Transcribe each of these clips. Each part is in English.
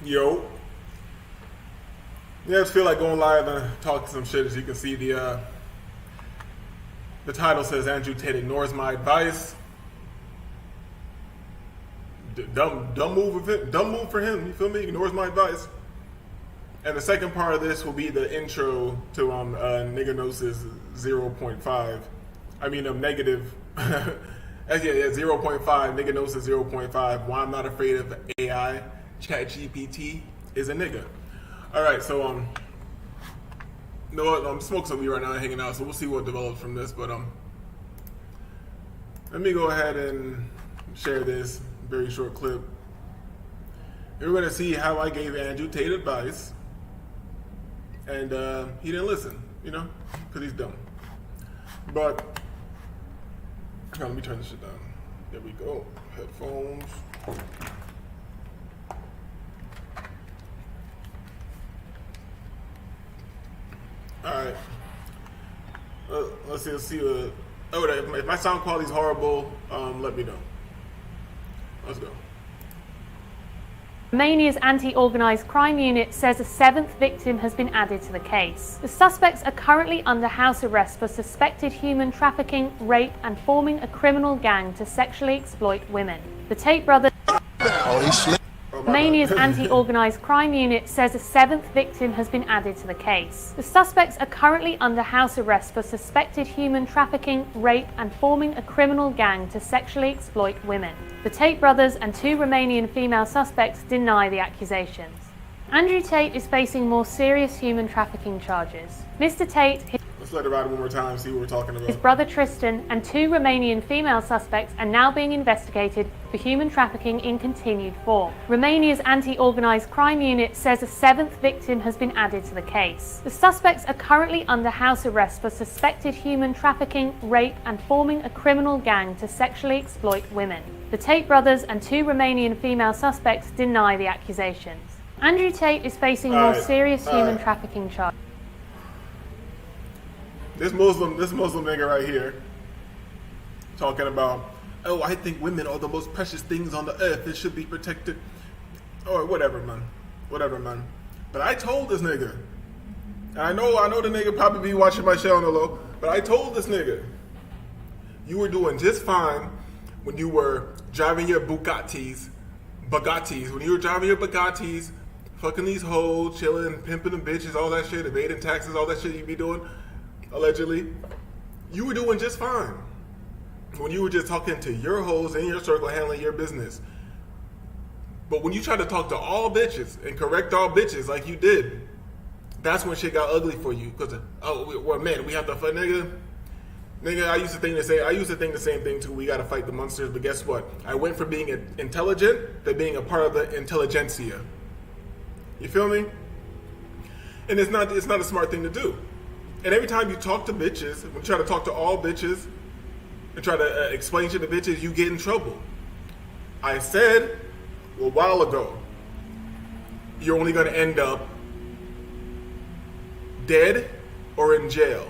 Yo. Yeah, I just feel like going live and talk some shit. As you can see, the title says Andrew Tate ignores my advice. Dumb move for him. You feel me? Ignores my advice. And the second part of this will be the intro to Nigga Gnosis 0.5. I mean, negative. Yeah, 0.5. Nigga Gnosis 0.5. Why I'm not afraid of AI. ChatGPT is a nigga. All right, so you know what? I'm smoking some weed right now, hanging out. So we'll see what develops from this. But let me go ahead and share this very short clip. You're gonna see how I gave Andrew Tate advice, and he didn't listen. You know, because he's dumb. But let me turn this shit down. There we go. Headphones. All right. Let's see. If my sound quality is horrible, let me know. Let's go. Romania's anti-organised crime unit says a seventh victim has been added to the case. The suspects are currently under house arrest for suspected human trafficking, rape, and forming a criminal gang to sexually exploit women. The Tate brothers. Romania's anti-organised crime unit says a seventh victim has been added to the case. The suspects are currently under house arrest for suspected human trafficking, rape, and forming a criminal gang to sexually exploit women. The Tate brothers and two Romanian female suspects deny the accusations. Andrew Tate is facing more serious human trafficking charges. Mr. Tate, let's let it ride one more time, see what we're talking about. His brother Tristan, and two Romanian female suspects are now being investigated for human trafficking in continued form. Romania's anti-organised crime unit says a seventh victim has been added to the case. The suspects are currently under house arrest for suspected human trafficking, rape, and forming a criminal gang to sexually exploit women. The Tate brothers and two Romanian female suspects deny the accusations. Andrew Tate is facing more serious human trafficking charges. This Muslim nigga right here talking about, oh, I think women are the most precious things on the earth. It should be protected. Or whatever, man. But I told this nigga, and I know the nigga probably be watching my show on the low, but I told this nigga, you were doing just fine when you were driving your Bugattis, when you were driving your Bugattis, fucking these hoes, chilling, pimping them bitches, all that shit, evading taxes, all that shit you be doing. Allegedly, you were doing just fine when you were just talking to your hoes in your circle, handling your business. But when you try to talk to all bitches and correct all bitches like you did, that's when shit got ugly for you. Because we have to fight, nigga. I used to think the same thing too. We gotta fight the monsters, but guess what? I went from being intelligent to being a part of the intelligentsia. You feel me? And it's not a smart thing to do. And every time you talk to bitches, when you try to talk to all bitches and try to explain shit to bitches, you get in trouble. I said a while ago, you're only going to end up dead or in jail.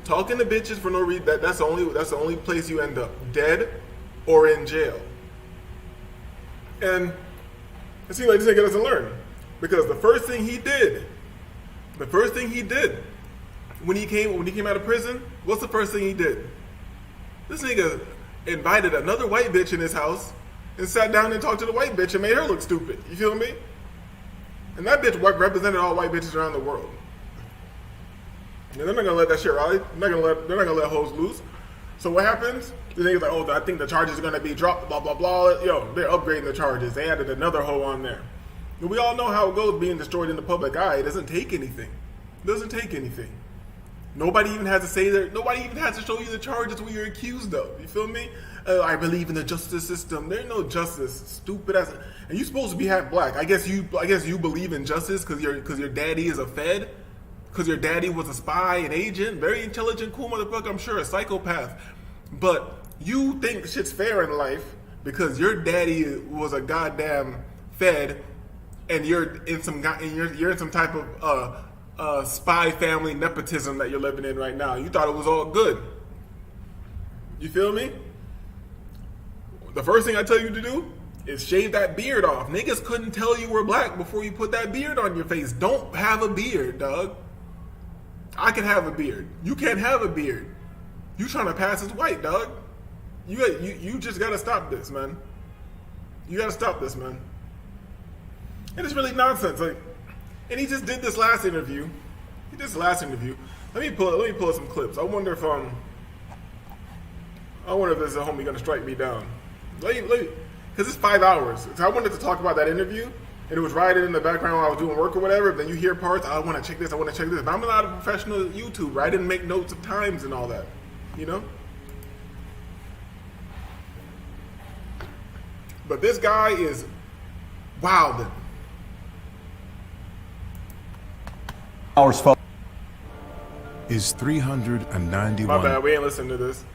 Talking to bitches for no reason, that's the only place you end up, dead or in jail. And it seems like this nigga doesn't learn, because the first thing he did when he came out of prison, what's the first thing he did? This nigga invited another white bitch in his house and sat down and talked to the white bitch and made her look stupid. You feel me? And that bitch represented all white bitches around the world. And they're not gonna let that shit ride. They're not gonna let hoes loose. So what happens? The nigga's like, oh, I think the charges are gonna be dropped, blah blah blah. Yo, they're upgrading the charges. They added another hoe on there. And we all know how it goes being destroyed in the public eye. It doesn't take anything. Nobody even has to say that. Nobody even has to show you the charges what you're accused of. You feel me? I believe in the justice system. There's no justice, stupid ass. And you supposed to be half black. I guess you believe in justice because your daddy is a Fed, because your daddy was a spy, an agent, very intelligent, cool motherfucker. I'm sure a psychopath. But you think shit's fair in life because your daddy was a goddamn Fed, and you're in some type of spy family nepotism that you're living in right now. You thought it was all good. You feel me? The first thing I tell you to do is shave that beard off. Niggas couldn't tell you were black before you put that beard on your face. Don't have a beard, dog. I can have a beard. You can't have a beard. You trying to pass as white, dog. You just gotta stop this, man. You gotta stop this, man. And it's really nonsense. Like, and he just did this last interview. Let me pull up some clips. I wonder if this is a homie gonna strike me down. Because it's 5 hours. So I wanted to talk about that interview, and it was right in the background while I was doing work or whatever. Then you hear parts, I want to check this, But I'm not a professional YouTuber. I didn't make notes of times and all that, you know? But this guy is wilding. Hours is 391. My bad, we ain't listening to this.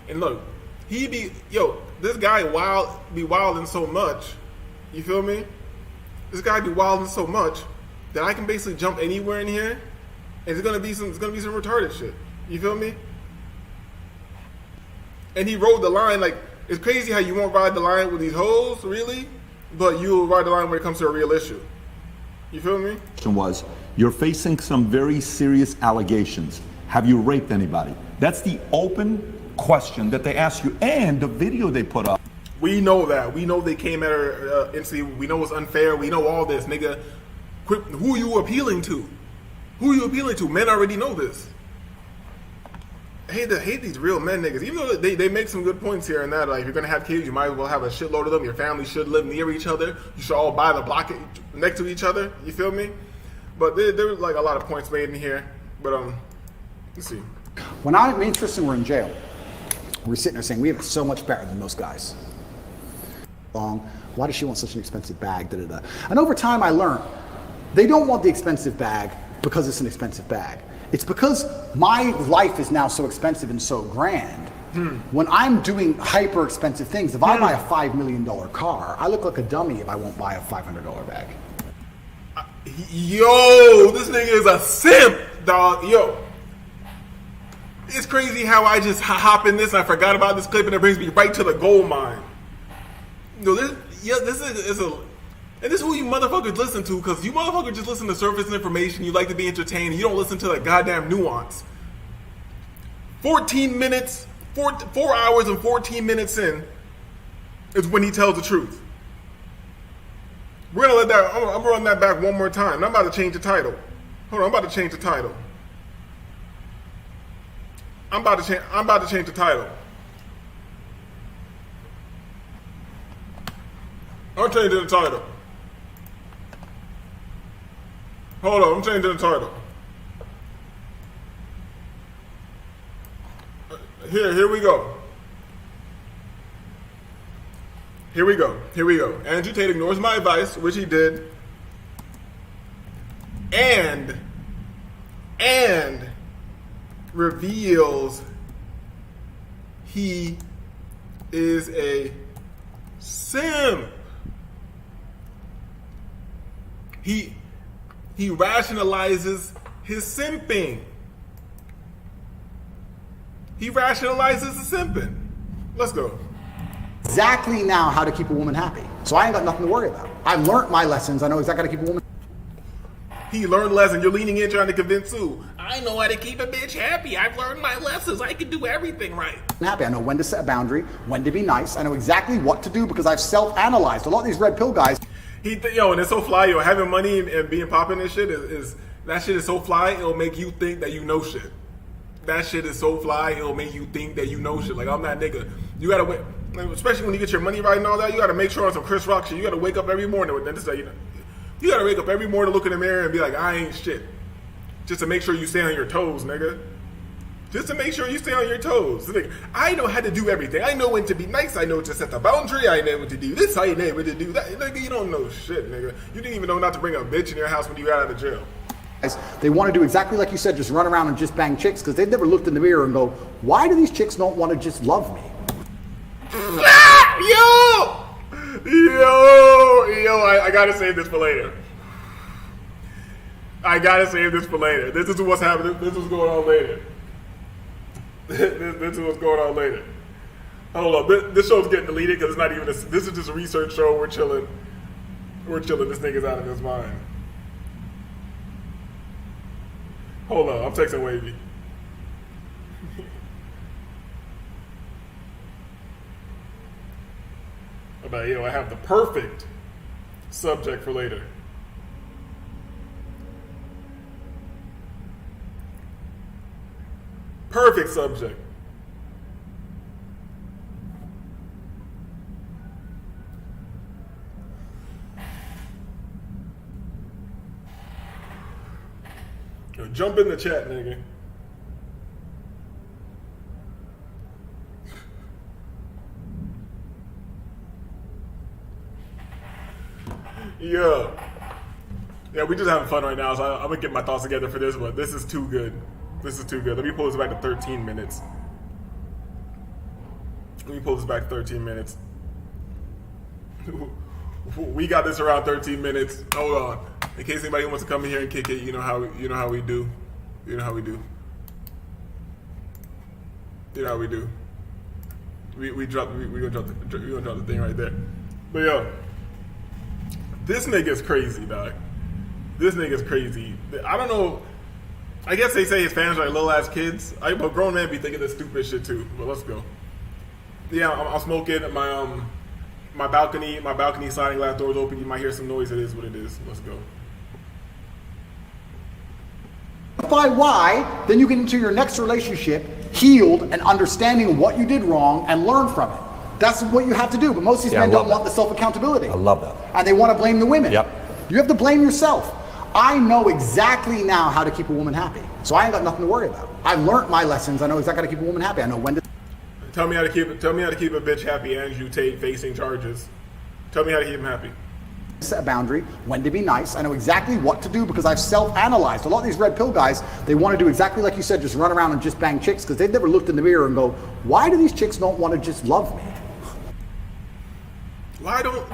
And look, this guy be wilding so much. You feel me? This guy be wilding so much that I can basically jump anywhere in here, and it's gonna be some retarded shit. You feel me? And he rode the line like, it's crazy how you won't ride the line with these hoes, really, but you'll ride the line when it comes to a real issue. You feel me? was, you're facing some very serious allegations. Have you raped anybody? That's the open question that they ask you, and the video they put up. We know that. We know they came at her instantly. We know it's unfair. We know all this, nigga. Who are you appealing to? Men already know this. I hate these real men niggas. Even though they make some good points here and that, like, if you're gonna have kids, you might as well have a shitload of them. Your family should live near each other. You should all buy the block next to each other. You feel me? But there was like a lot of points made in here. But let's see. When me and Tristan were in jail, we're sitting there saying we have it so much better than most guys. Why does she want such an expensive bag? Da, da, da. And over time I learned they don't want the expensive bag because it's an expensive bag. It's because my life is now so expensive and so grand. When I'm doing hyper expensive things, if I buy a $5 million car, I look like a dummy if I won't buy a $500 bag. Yo, this nigga is a simp, dog. Yo, it's crazy how I just hop in this and I forgot about this clip and it brings me right to the gold mine. Yo, this is and this is who you motherfuckers listen to, because you motherfuckers just listen to surface information. You like to be entertained. You don't listen to the goddamn nuance. 14 minutes, 4 hours and 14 minutes in is when he tells the truth. We're gonna let that. I'm gonna run that back one more time. And I'm about to change the title. Hold on, I'm about to change the title. I'm about to change the title. I'm changing the title. Hold on, I'm changing the title. Here we go. Here we go. Andrew Tate ignores my advice, which he did, and reveals he is a simp. He rationalizes his simping. Let's go. Exactly now how to keep a woman happy. So I ain't got nothing to worry about. I've learned my lessons. I know exactly how to keep a woman. He learned a lesson. You're leaning in trying to convince Sue. I know how to keep a bitch happy. I've learned my lessons. I can do everything right. Happy. I know when to set a boundary, when to be nice. I know exactly what to do because I've self-analyzed. A lot of these red pill guys. And it's so fly. Having money and being popping and shit is that shit is so fly. It'll make you think that you know shit. That shit is so fly. It'll make you think that you know shit. Like, I'm that nigga. You gotta wait, especially when you get your money right and all that. You gotta make sure on some Chris Rock shit. You gotta wake up every morning with this. You gotta wake up every morning, look in the mirror, and be like, I ain't shit. Just to make sure you stay on your toes, nigga. Just to make sure you stay on your toes. Like, I know how to do everything. I know when to be nice. I know to set the boundary. I know when to do this. I know when to do that. Nigga, you don't know shit, nigga. You didn't even know not to bring a bitch in your house when you got out of jail. They want to do exactly like you said, just run around and just bang chicks because they've never looked in the mirror and go, why do these chicks don't want to just love me? I gotta save this for later. This is what's happening. This is going on later. This is what's going on later. Hold up, this show's getting deleted because it's not even. This is just a research show. We're chilling. We're chilling. This nigga's out of his mind. Hold on, I'm texting Wavy. About I have the perfect subject for later. Perfect subject. Yo, jump in the chat, nigga. Yeah, we just having fun right now, so I'm gonna get my thoughts together for this, but this is too good. This is too good. Let me pull this back to 13 minutes. We got this around 13 minutes. Hold on. In case anybody wants to come in here and kick it, you know how we do. You know how we do. You know how we do. We gonna drop the thing right there. But yo, this nigga's crazy, dog. This nigga's crazy. I don't know. I guess they say his fans are like little ass kids. But grown men be thinking this stupid shit too. But let's go. Yeah, I'm smoking. My balcony sliding glass doors open. You might hear some noise. It is what it is. Let's go. By why, then you get into your next relationship healed and understanding what you did wrong and learn from it. That's what you have to do. But most of these men don't want the self-accountability. I love that. And they want to blame the women. Yep. You have to blame yourself. I know exactly now how to keep a woman happy. So I ain't got nothing to worry about. I've learned my lessons. I know exactly how to keep a woman happy. I know when to... Tell me how to keep a bitch happy, Andrew Tate, facing charges. Tell me how to keep him happy. Set a boundary, when to be nice. I know exactly what to do because I've self-analyzed. A lot of these red pill guys, they want to do exactly like you said, just run around and just bang chicks because they've never looked in the mirror and go, why do these chicks don't want to just love me? Why don't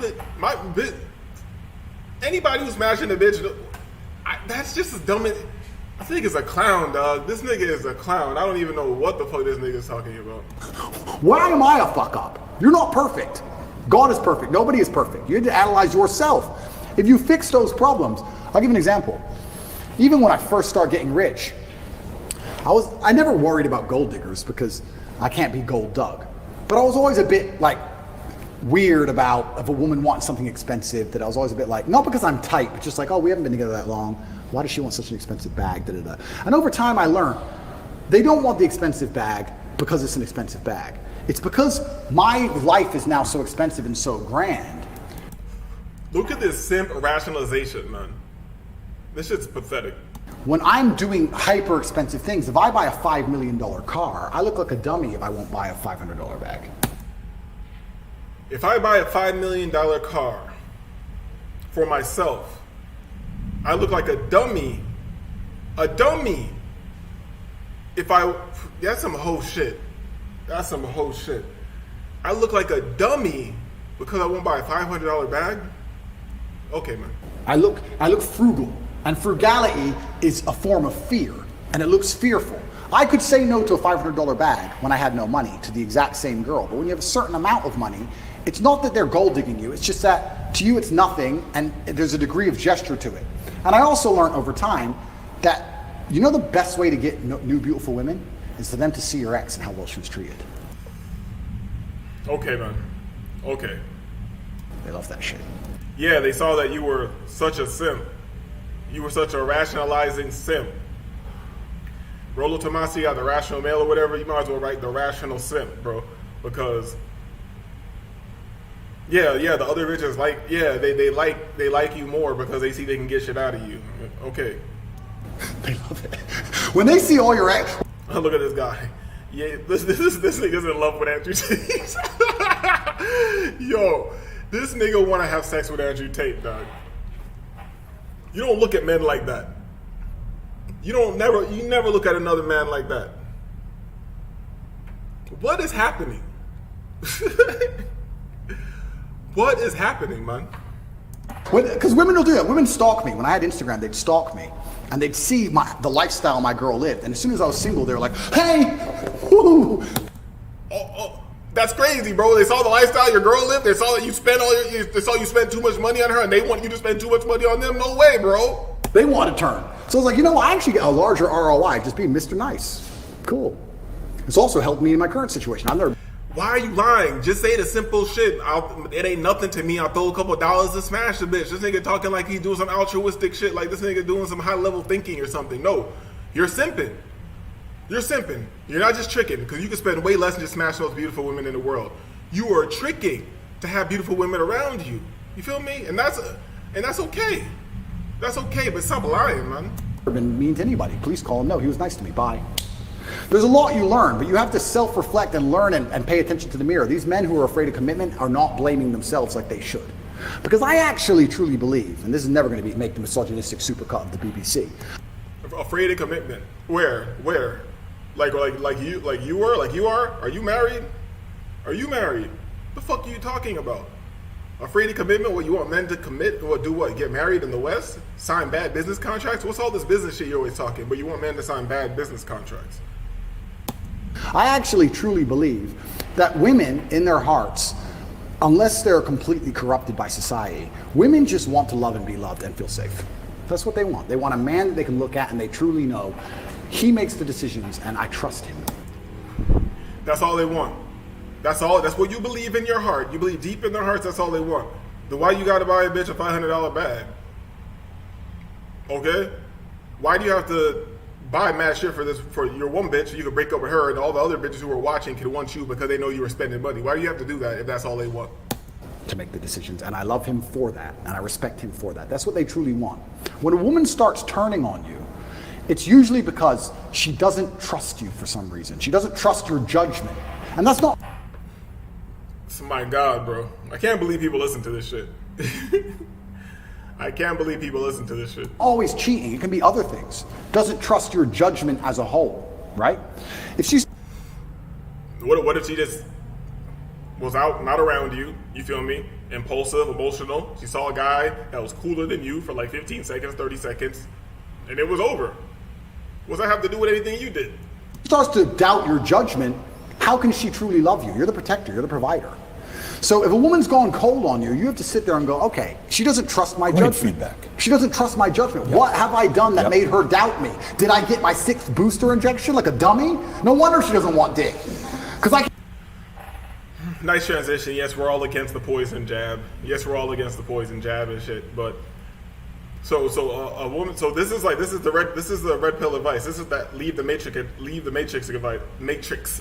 anybody who's smashing a bitch, that's just as dumb as... I think it's a clown, dog. This nigga is a clown. I don't even know what the fuck this nigga is talking about. Why am I a fuck up? You're not perfect. God is perfect. Nobody is perfect. You need to analyze yourself. If you fix those problems, I'll give you an example. Even when I first started getting rich, I never worried about gold diggers because I can't be gold dug. But I was always a bit like weird about if a woman wants something expensive, that I was always a bit like, not because I'm tight, but just like, oh, we haven't been together that long. Why does she want such an expensive bag? Da, da, da. And over time I learned they don't want the expensive bag because it's an expensive bag. It's because my life is now so expensive and so grand. Look at this simp rationalization, man. This shit's pathetic. When I'm doing hyper expensive things, if I buy a $5 million car, I look like a dummy if I won't buy a $500 bag. If I buy a $5 million car for myself, I look like a dummy. A dummy. That's some whole shit. That's some whole shit. I look like a dummy because I won't buy a $500 bag? Okay, man. I look frugal. And frugality is a form of fear. And it looks fearful. I could say no to a $500 bag when I had no money to the exact same girl. But when you have a certain amount of money, it's not that they're gold digging you. It's just that to you it's nothing and there's a degree of gesture to it. And I also learned over time that, you know, the best way to get new beautiful women is for them to see your ex and how well she was treated. Okay, man. Okay. They love that shit. Yeah, they saw that you were such a simp. You were such a rationalizing simp. Rollo Tomasi got the rational male or whatever. You might as well write the rational simp, bro. Because, yeah, the other bitches they like you more because they see they can get shit out of you. Okay. They love it. When they see all your ex. Look at this guy. Yeah, this nigga's in love with Andrew Tate. Yo, this nigga want to have sex with Andrew Tate, dog. You don't look at men like that. You never look at another man like that. What is happening? What is happening, man? Because women will do that. Women stalk me. When I had Instagram, they'd stalk me. And they'd see the lifestyle my girl lived. And as soon as I was single, they were like, hey, woo. That's crazy, bro. They saw the lifestyle your girl lived. They saw that you spent they saw you spend too much money on her, and they want you to spend too much money on them. No way, bro. They want to turn. So I was like, you know, I actually get a larger ROI just being Mr. Nice. Cool. It's also helped me in my current situation. I've never. Why are you lying? Just say the simple shit. It ain't nothing to me. I'll throw a couple dollars to smash the bitch. This nigga talking like he's doing some altruistic shit, like this nigga doing some high level thinking or something. No, you're simping. You're simping. You're not just tricking, because you can spend way less than just smash those beautiful women in the world. You are tricking to have beautiful women around you. You feel me? And that's okay. That's okay, but stop lying, man. Never been mean to anybody. Please call him. No, he was nice to me. Bye. There's a lot you learn, but you have to self-reflect and learn and pay attention to the mirror. These men who are afraid of commitment are not blaming themselves like they should. Because I actually truly believe, and this is never going to make the misogynistic supercut of the BBC. Afraid of commitment. Where? Like you are? Are you married? Are you married? The fuck are you talking about? Afraid of commitment? What, you want men to commit? What, do what? Get married in the West? Sign bad business contracts? What's all this business shit you're always talking? But you want men to sign bad business contracts? I actually truly believe that women in their hearts, unless they're completely corrupted by society, women just want to love and be loved and feel safe. That's what they want. They want a man that they can look at and they truly know he makes the decisions and I trust him. That's all they want. That's all. That's what you believe in your heart. You believe deep in their hearts that's all they want. Then why you gotta buy a bitch a $500 bag? Okay? Why do you have to buy mad shit for your one bitch? You could break up with her and all the other bitches who are watching could want you because they know you were spending money. Why do you have to do that if that's all they want? To make the decisions, and I love him for that, and I respect him for that. That's what they truly want. When a woman starts turning on you, it's usually because she doesn't trust you for some reason. She doesn't trust your judgment, and that's not. My God, bro. I can't believe people listen to this shit. I can't believe people listen to this shit. Always cheating. It can be other things. Doesn't trust your judgment as a whole, right? If she's. What if she just was out, not around you, you feel me? Impulsive, emotional. She saw a guy that was cooler than you for like 15 seconds, 30 seconds, and it was over. What does that have to do with anything you did? Starts to doubt your judgment, how can she truly love you? You're the protector, you're the provider. So if a woman's gone cold on you, you have to sit there and go, okay, she doesn't trust my judgment. Feedback. She doesn't trust my judgment. Yep. What have I done that made her doubt me? Did I get my 6th booster injection like a dummy? No wonder she doesn't want dick. Because I. Nice transition. Yes, we're all against the poison jab. Yes, we're all against the poison jab and shit. But so a woman. So this is the red pill advice. This is that leave the matrix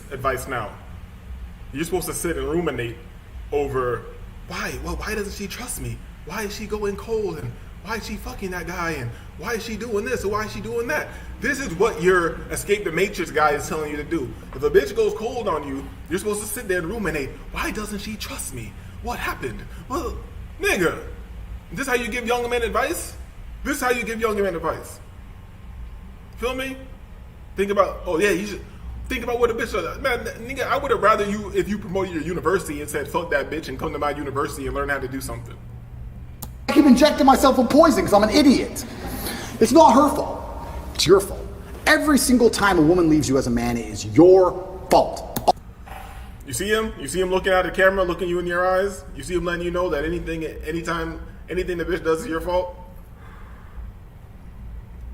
advice now. You're supposed to sit and ruminate over why. Well, why doesn't she trust me? Why is she going cold? And why is she fucking that guy? And why is she doing this? Or why is she doing that? This is what your escape the matrix guy is telling you to do. If a bitch goes cold on you, you're supposed to sit there and ruminate. Why doesn't she trust me? What happened? Well, nigga, this how you give young men advice? This is how you give young men advice. Feel me? Think about, oh yeah, you should think about what a bitch does. Man, nigga, I would have rather you if you promoted your university and said, fuck that bitch and come to my university and learn how to do something. I keep injecting myself with poison because I'm an idiot. It's not her fault. It's your fault. Every single time a woman leaves you as a man, it is your fault. You see him? You see him looking at the camera, looking you in your eyes? You see him letting you know that anything the bitch does is your fault?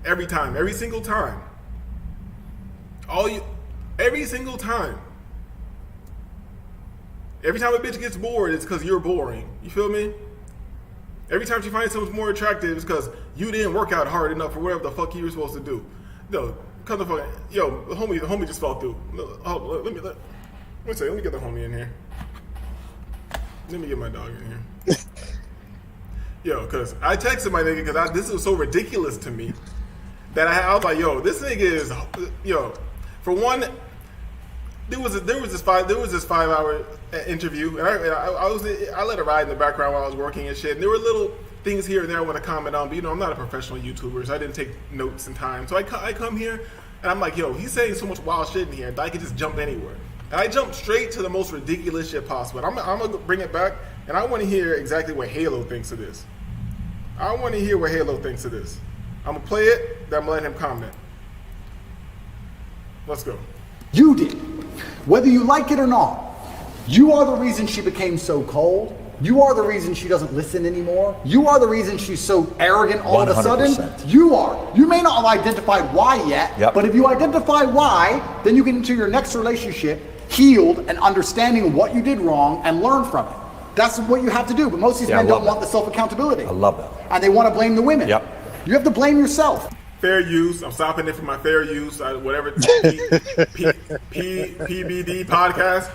Every time. Every single time. Every single time. Every time a bitch gets bored, it's because you're boring. You feel me? Every time she finds someone more attractive, it's because you didn't work out hard enough for whatever the fuck you were supposed to do. No, come the fuck. Yo, the homie just fell through. Let me get the homie in here. Let me get my dog in here. Yo, because I texted my nigga because this was so ridiculous to me that I was like, yo, this nigga is, yo. For one, there was this 5-hour interview, and I let it ride in the background while I was working and shit. And there were little things here and there I want to comment on, but I'm not a professional YouTuber, so I didn't take notes in time. So I come here, and I'm like, yo, he's saying so much wild shit in here that I could just jump anywhere. And I jumped straight to the most ridiculous shit possible. I'm gonna bring it back, and I want to hear exactly what Halo thinks of this. I want to hear what Halo thinks of this. I'm gonna play it, then I'm gonna let him comment. Let's go. You did. Whether you like it or not, You are the reason she became so cold. You are the reason she doesn't listen anymore. You are the reason she's so arrogant all of a sudden. 100%. You are. You may not have identified why yet, Yep. but if you identify why, then you get into your next relationship healed and understanding what you did wrong and learn from it. That's what you have to do. But most of these Yeah, I men don't love want that. the self-accountability. I love that. And they want to blame the women. Yep. You have to blame yourself. Fair use. I'm stopping it for my fair use. Whatever. PBD podcast.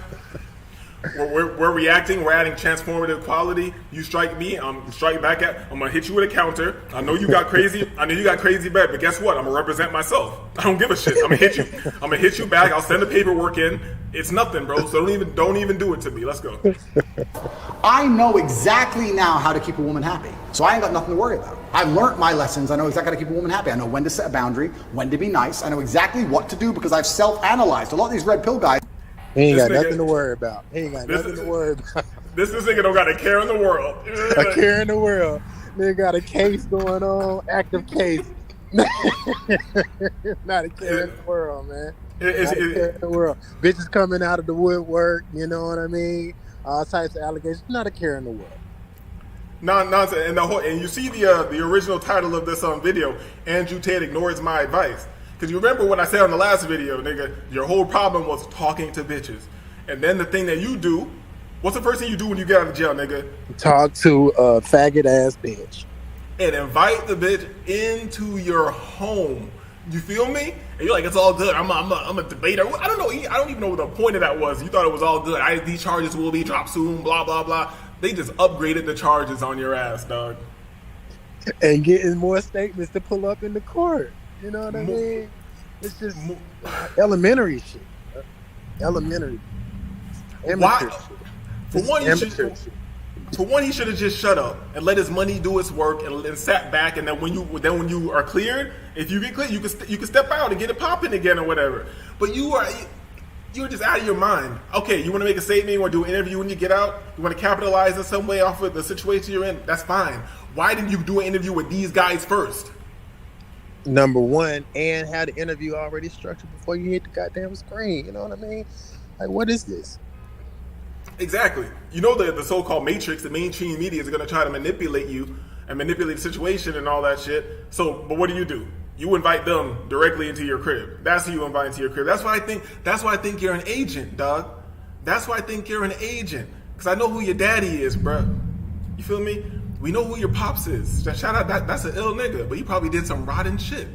We're reacting. We're adding transformative quality. You strike me, I'm strike back at. I'm gonna hit you with a counter. I know you got crazy. I know you got crazy bad, but guess what? I'm gonna represent myself. I don't give a shit. I'm gonna hit you. I'm gonna hit you back. I'll send the paperwork in. It's nothing, bro. So don't even do it to me. Let's go. I know exactly now how to keep a woman happy. So I ain't got nothing to worry about. I've learned my lessons. I know exactly how to keep a woman happy. I know when to set a boundary, when to be nice. I know exactly what to do because I've self-analyzed. A lot of these red pill guys. He ain't This got nigga- nothing to worry about. He ain't got nothing to worry about. This nigga don't got a care in the world. A care in the world. Nigga got a case going on, active case. Not a care in the world, man. Not a care in the world. Bitches coming out of the woodwork, you know what I mean? All types of allegations. Not a care in the world. Nonsense. And you see the original title of this video, Andrew Tate ignores my advice. Because you remember what I said on the last video, nigga, your whole problem was talking to bitches. And then the thing that you do, what's the first thing you do when you get out of jail, nigga? Talk to a faggot ass bitch. And invite the bitch into your home. You feel me? And you're like, it's all good. I'm a debater. I don't know. I don't even know what the point of that was. You thought it was all good. These charges will be dropped soon, blah, blah, blah. They just upgraded the charges on your ass, dog. And getting more statements to pull up in the court. You know what I mean? It's just elementary shit. Elementary. Why? For one, Amateur shit. For one, he should have just shut up and let his money do its work and sat back. And then when you are cleared, if you get cleared, you can step out and get it popping again or whatever. But you're just out of your mind. Okay, you want to make a statement, you want to do an interview when you get out, you want to capitalize in some way off of the situation you're in. That's fine. Why didn't you do an interview with these guys first? Number one, and had the interview already structured before you hit the goddamn screen. You know what I mean? Like, what is this? Exactly. You know the so-called matrix, the mainstream media is going to try to manipulate you and manipulate the situation and all that shit. So, but what do? You invite them directly into your crib. That's who you invite into your crib. That's why I think you're an agent, dog. That's why I think you're an agent. Because I know who your daddy is, bruh. You feel me? We know who your pops is. Shout out, that's an ill nigga, but he probably did some rotten shit.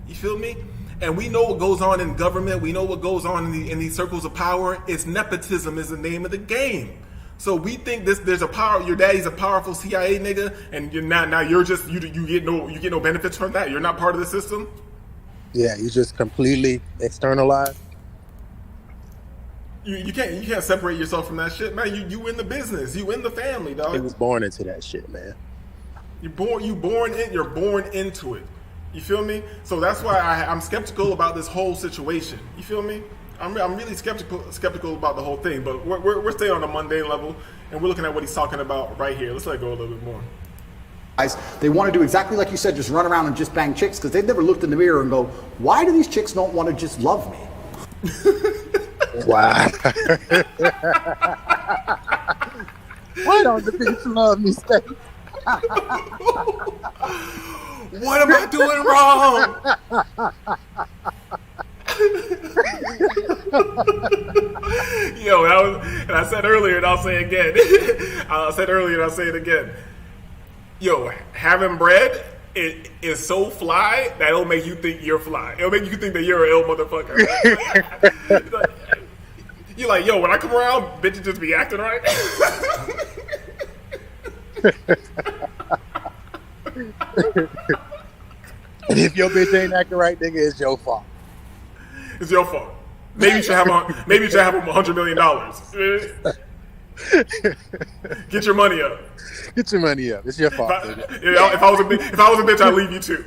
You feel me? And we know what goes on in government. We know what goes on in these circles of power. It's nepotism is the name of the game. So we think there's a power. Your daddy's a powerful CIA nigga, and now you're just you get no benefits from that. You're not part of the system. Yeah, you just completely externalized. You can't separate yourself from that shit, man. You in the business. You in the family, dog. He was born into that shit, man. You're born into it. You feel me? So that's why I'm skeptical about this whole situation. You feel me? I'm really skeptical about the whole thing. But we're staying on a mundane level, and we're looking at what he's talking about right here. Let's let go a little bit more. They want to do exactly like you said, just run around and just bang chicks because they've never looked in the mirror and go, why do these chicks don't want to just love me? Wow. Why don't the bitch love me, State? What am I doing wrong? Yo, and I said earlier, and I'll say it again. I said earlier, and I'll say it again. Yo, having bread it is so fly that it'll make you think you're fly. It'll make you think that you're an ill motherfucker. You're like, yo, when I come around, bitches just be acting right. And if your bitch ain't acting right, nigga, it's your fault. It's your fault. Maybe you should have $100 million. Get your money up. Get your money up. It's your fault. If I was a bitch, I'd leave you too.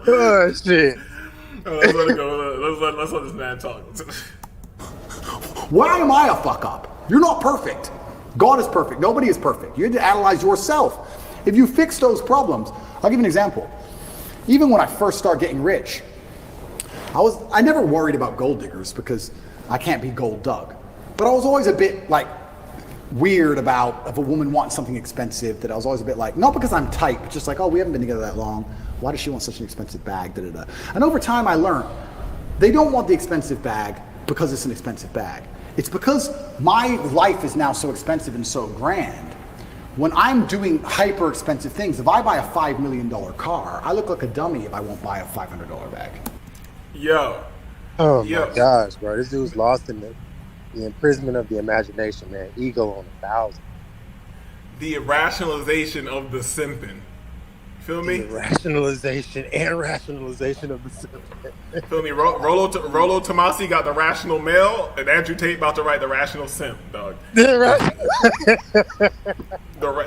Oh shit. Let's let it go. Let's let this man talk. Why am I a fuck up? You're not perfect. God is perfect. Nobody is perfect. You have to analyze yourself. If you fix those problems, I'll give you an example. Even when I first started getting rich, I never worried about gold diggers because I can't be gold dug. But I was always a bit like weird about if a woman wants something expensive, that I was always a bit like, not because I'm tight, but just like, oh, we haven't been together that long. Why does she want such an expensive bag? Da, da, da. And over time I learned they don't want the expensive bag because it's an expensive bag. It's because my life is now so expensive and so grand. When I'm doing hyper expensive things, if I buy a $5 million car, I look like a dummy if I won't buy a $500 bag. Yo. Oh Yo. my gosh, bro! This dude's lost in the imprisonment of the imagination, man. Ego on 1,000. The rationalization of the simping. Feel me? The rationalization and rationalization of the simping. Feel me? Rollo Tomasi got the rational male, and Andrew Tate about to write the rational simp, dog. The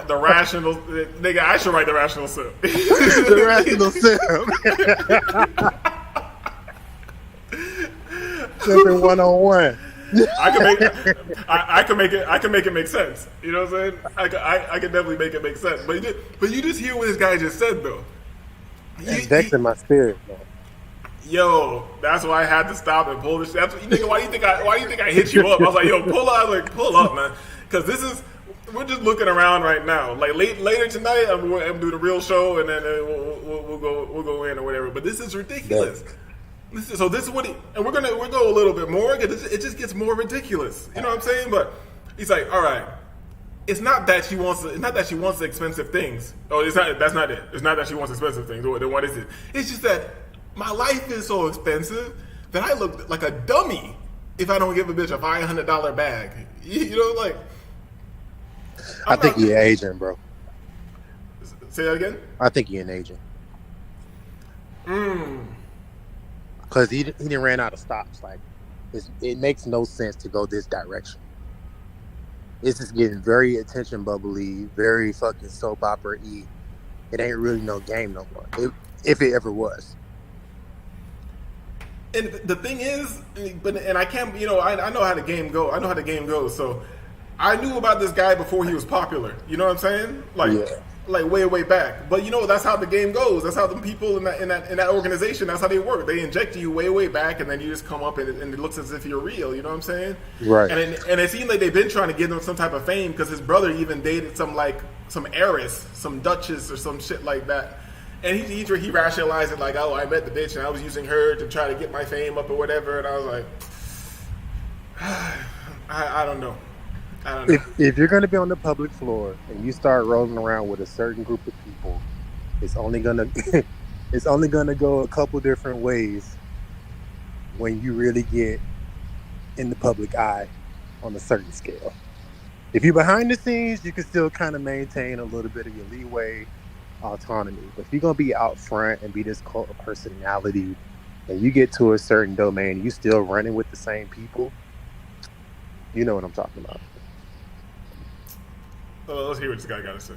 rational nigga. I should write the rational simp. The rational simp. Simping 101. I can make it make sense. You know what I'm saying? I can definitely make it make sense. But you just hear what this guy just said though. It's vexing my spirit, man. Yo, that's why I had to stop and pull this shit. Nigga, why do you think I hit you up? I was like, yo, pull up, man, because we're just looking around right now. Like later tonight, I'm gonna do the real show, and then we'll go in or whatever. But this is ridiculous. Yeah. This is what and we'll go a little bit more because it just gets more ridiculous. You know what I'm saying? But he's like, all right, it's not that she wants the expensive things. Oh, that's not it. It's not that she wants expensive things. Then what is it? It's just that my life is so expensive that I look like a dummy if I don't give a bitch a $500 bag. You know, like I think you're an agent, bro. Say that again? I think you're an agent. Because he didn't ran out of stops. Like, it makes no sense to go this direction. It's just getting very attention bubbly, very fucking soap opera-y. It ain't really no game no more, if it ever was. And the thing is, I can't, I know how the game go. I know how the game goes. So I knew about this guy before he was popular. You know what I'm saying? Like way back. But that's how the game goes. That's how the people in that organization. That's how they work. They inject you way back, and then you just come up and it looks as if you're real. You know what I'm saying? Right. And it seemed like they've been trying to give him some type of fame because his brother even dated some heiress, some duchess or some shit like that. And he rationalized it like, oh, I met the bitch and I was using her to try to get my fame up or whatever. And I was like, I don't know. If you're going to be on the public floor and you start rolling around with a certain group of people, it's only gonna go a couple different ways when you really get in the public eye on a certain scale. If you're behind the scenes, you can still kind of maintain a little bit of your leeway, autonomy. But if you're gonna be out front and be this cult of personality, and you get to a certain domain, you still running with the same people, you know what I'm talking about. Let's hear what this guy got to say.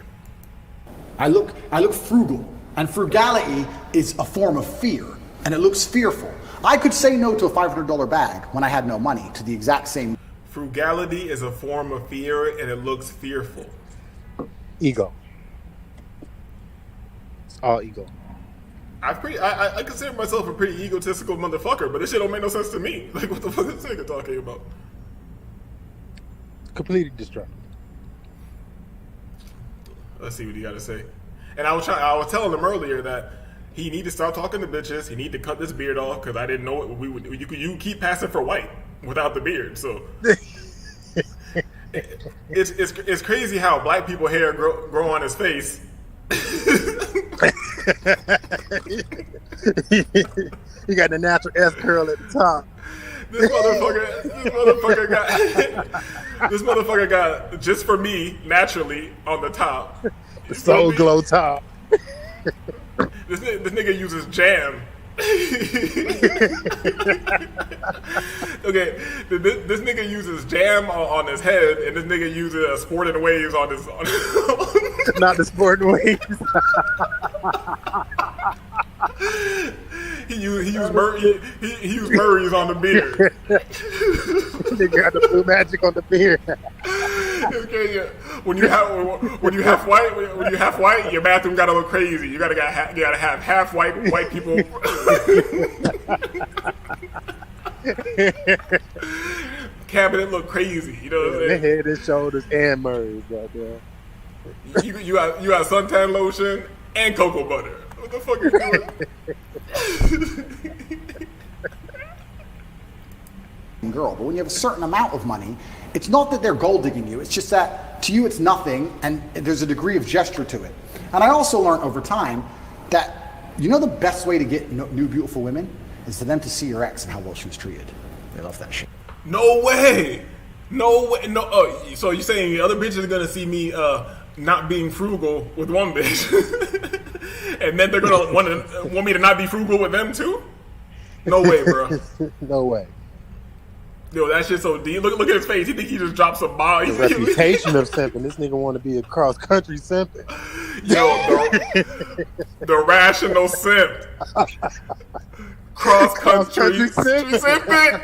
I look frugal, and frugality is a form of fear, and it looks fearful. I could say no to a $500 bag when I had no money to the exact same. Frugality is a form of fear, and it looks fearful. Ego. It's all ego. I consider myself a pretty egotistical motherfucker, but this shit don't make no sense to me. Like, what the fuck is this nigga talking about? Completely destructive. Let's see what he got to say. And I was telling him earlier that he need to start talking to bitches. He need to cut this beard off because I didn't know it. You keep passing for white without the beard. So it's crazy how black people hair grow on his face. You got the natural S curl at the top. This motherfucker got just for me naturally on the top. The soul glow top. This nigga uses jam. Okay, this nigga uses jam on his head, and this nigga uses sporting waves on his. Not the sporting waves. He used Murray's on the beard. Nigga got the blue magic on the beard. Okay, yeah. When you half white, your bathroom gotta look crazy. You gotta have half white people. Cabinet look crazy. You know what I'm The saying? head and shoulders and Murray's right there. You got suntan lotion and cocoa butter. What the fuck are you doing? girl. But when you have a certain amount of money, it's not that they're gold digging you. It's just that to you it's nothing, and there's a degree of gesture to it. And I also learned over time that the best way to get new beautiful women is for them to see your ex and how well she was treated. They love that shit. No way. No. Oh, so you're saying the other bitches are gonna see me not being frugal with one bitch, and then they're gonna want me to not be frugal with them too? No way, bro. No way. Yo, that shit's so deep. Look at his face. He think he just dropped some ball. The reputation of simping. This nigga want to be a cross country simping. Yo, the rational simp. Cross country simping.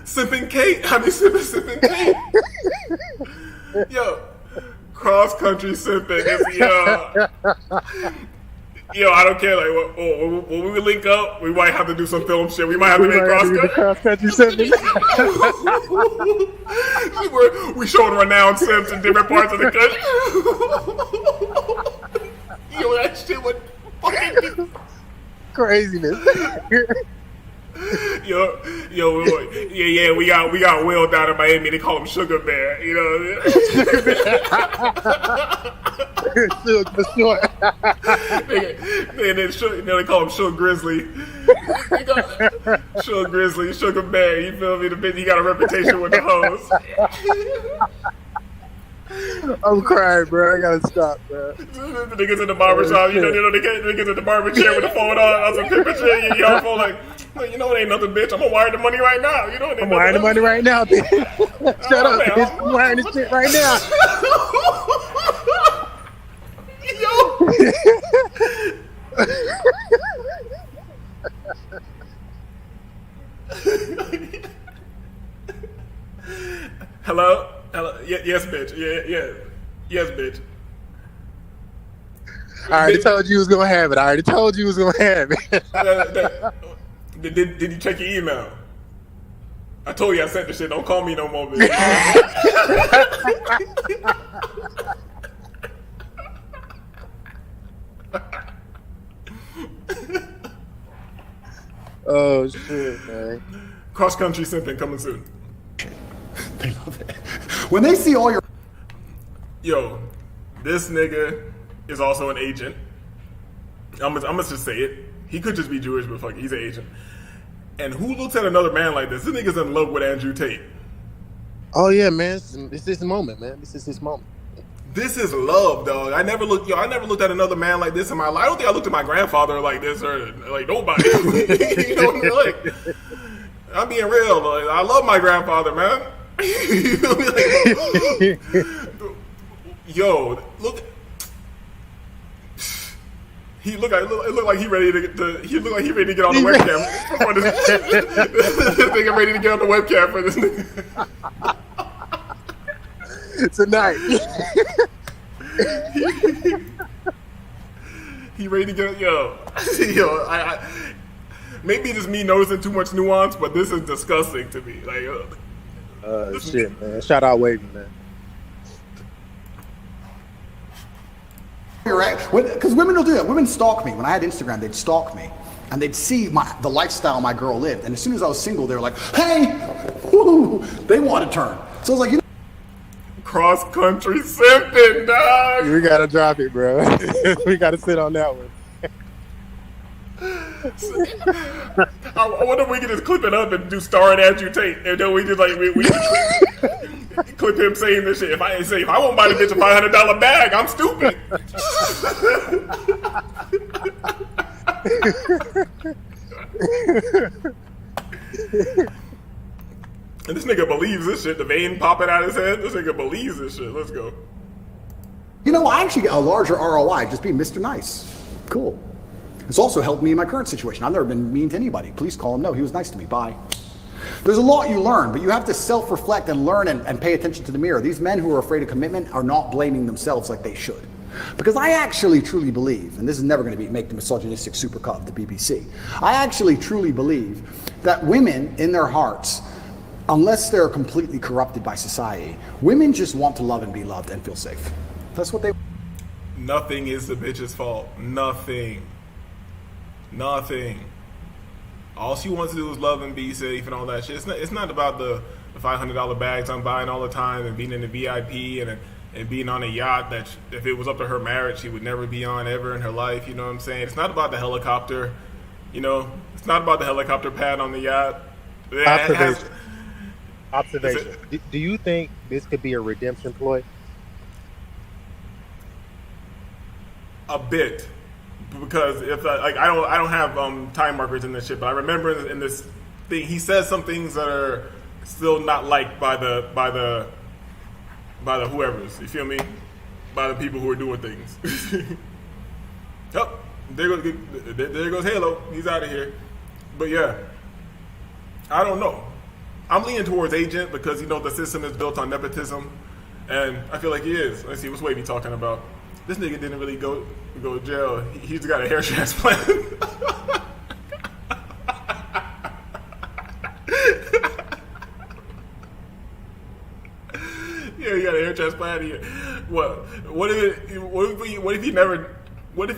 Sipping Kate. I mean, sipping Kate. Yo, cross country simping. Yo, I don't care. Like, when we link up, we might have to do some film shit. We might have to make cross country simping. We showing renowned simps in different parts of the country. Yo, that shit would fucking craziness. Yeah, we got Will down in Miami. They call him Sugar Bear. You know what For sure. And then they call him Sugar Grizzly. Sugar Grizzly, Sugar Bear. You feel me? The bitch, he got a reputation with the hoes. I'm crying, bro. I gotta stop, bro. The niggas in the barbershop, they get niggas in the barber chair with the phone on some paper chair. Your phone like, it ain't nothing, bitch. I'm gonna wire the money right now. I'm wiring the money right now, bitch. Shut up, bitch. I'm wiring this shit right now. Hello? Yes, bitch. Yeah. Yes, bitch. I already told you was gonna have it. Did you check your email? I told you I sent the shit. Don't call me no more, bitch. Oh shit, man. Cross country simping coming soon. They love it. When they see all your... Yo, this nigga is also an agent. I'm gonna just say it. He could just be Jewish, but fuck it, he's an agent. And who looks at another man like this? This nigga's in love with Andrew Tate. Oh yeah, man. It's this moment, man. This is this moment. This is love, dog. I never looked at another man like this in my life. I don't think I looked at my grandfather like this or like nobody. You know what I mean? Like, I'm being real. Like, I love my grandfather, man. You feel me? Like, yo, look. He looked like he ready to get on the webcam. This nigga ready to get on the webcam for this nigga. Tonight. He ready to get yo. I maybe just me noticing too much nuance, but this is disgusting to me. Like, shit, man. Shout out Wavy, man. Because women will do that. Women stalk me. When I had Instagram, they'd stalk me. And they'd see the lifestyle my girl lived. And as soon as I was single, they were like, hey! Woo! They want to turn. So I was like, cross country simping, dog. We gotta drop it, bro. We gotta sit on that one. I wonder if we can just clip it up and do starring Andrew Tate, and then we just like we clip him saying this shit. If I won't buy the bitch a $500 bag, I'm stupid. And this nigga believes this shit. The vein popping out his head. This nigga believes this shit. Let's go. I actually get a larger ROI just being Mr. Nice. Cool. It's also helped me in my current situation. I've never been mean to anybody. Please call him. No, he was nice to me. Bye. There's a lot you learn, but you have to self-reflect and learn and pay attention to the mirror. These men who are afraid of commitment are not blaming themselves like they should. Because I actually truly believe, and this is never going to make the misogynistic supercut of the BBC, I actually truly believe that women in their hearts, unless they're completely corrupted by society, women just want to love and be loved and feel safe. That's what they... Nothing is the bitch's fault. Nothing. All she wants to do is love and be safe and all that shit. It's not about the $500 bags I'm buying all the time and being in the VIP and being on a yacht that if it was up to her marriage, she would never be on ever in her life. You know what I'm saying? It's not about the helicopter. You know, it's not about the helicopter pad on the yacht. Observation. Do you think this could be a redemption ploy? A bit, because if I don't have time markers in this shit, but I remember in this thing he says some things that are still not liked by the whoever's. You feel me? By the people who are doing things. Oh, there goes Halo. He's out of here. But yeah, I don't know. I'm leaning towards agent because the system is built on nepotism, and I feel like he is. Let's see, what's Wavy talking about? This nigga didn't really go to jail. He's got a hair transplant. Yeah, he got a hair transplant. What if he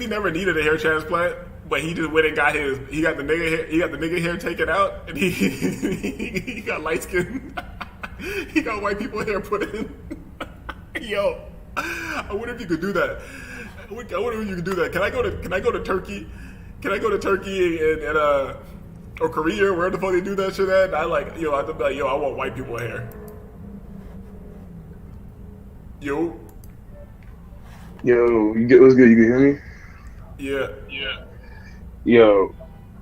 never needed a hair transplant, but he just went and got the nigga hair taken out, and he got light skin. He got white people hair put in. Yo, I wonder if you could do that. I wonder if you could do that. Can I go to Turkey? Can I go to Turkey and or Korea, where the fuck they do that shit at? I have to be like, I want white people hair. Yo, what's good? You can hear me? Yeah. Yo,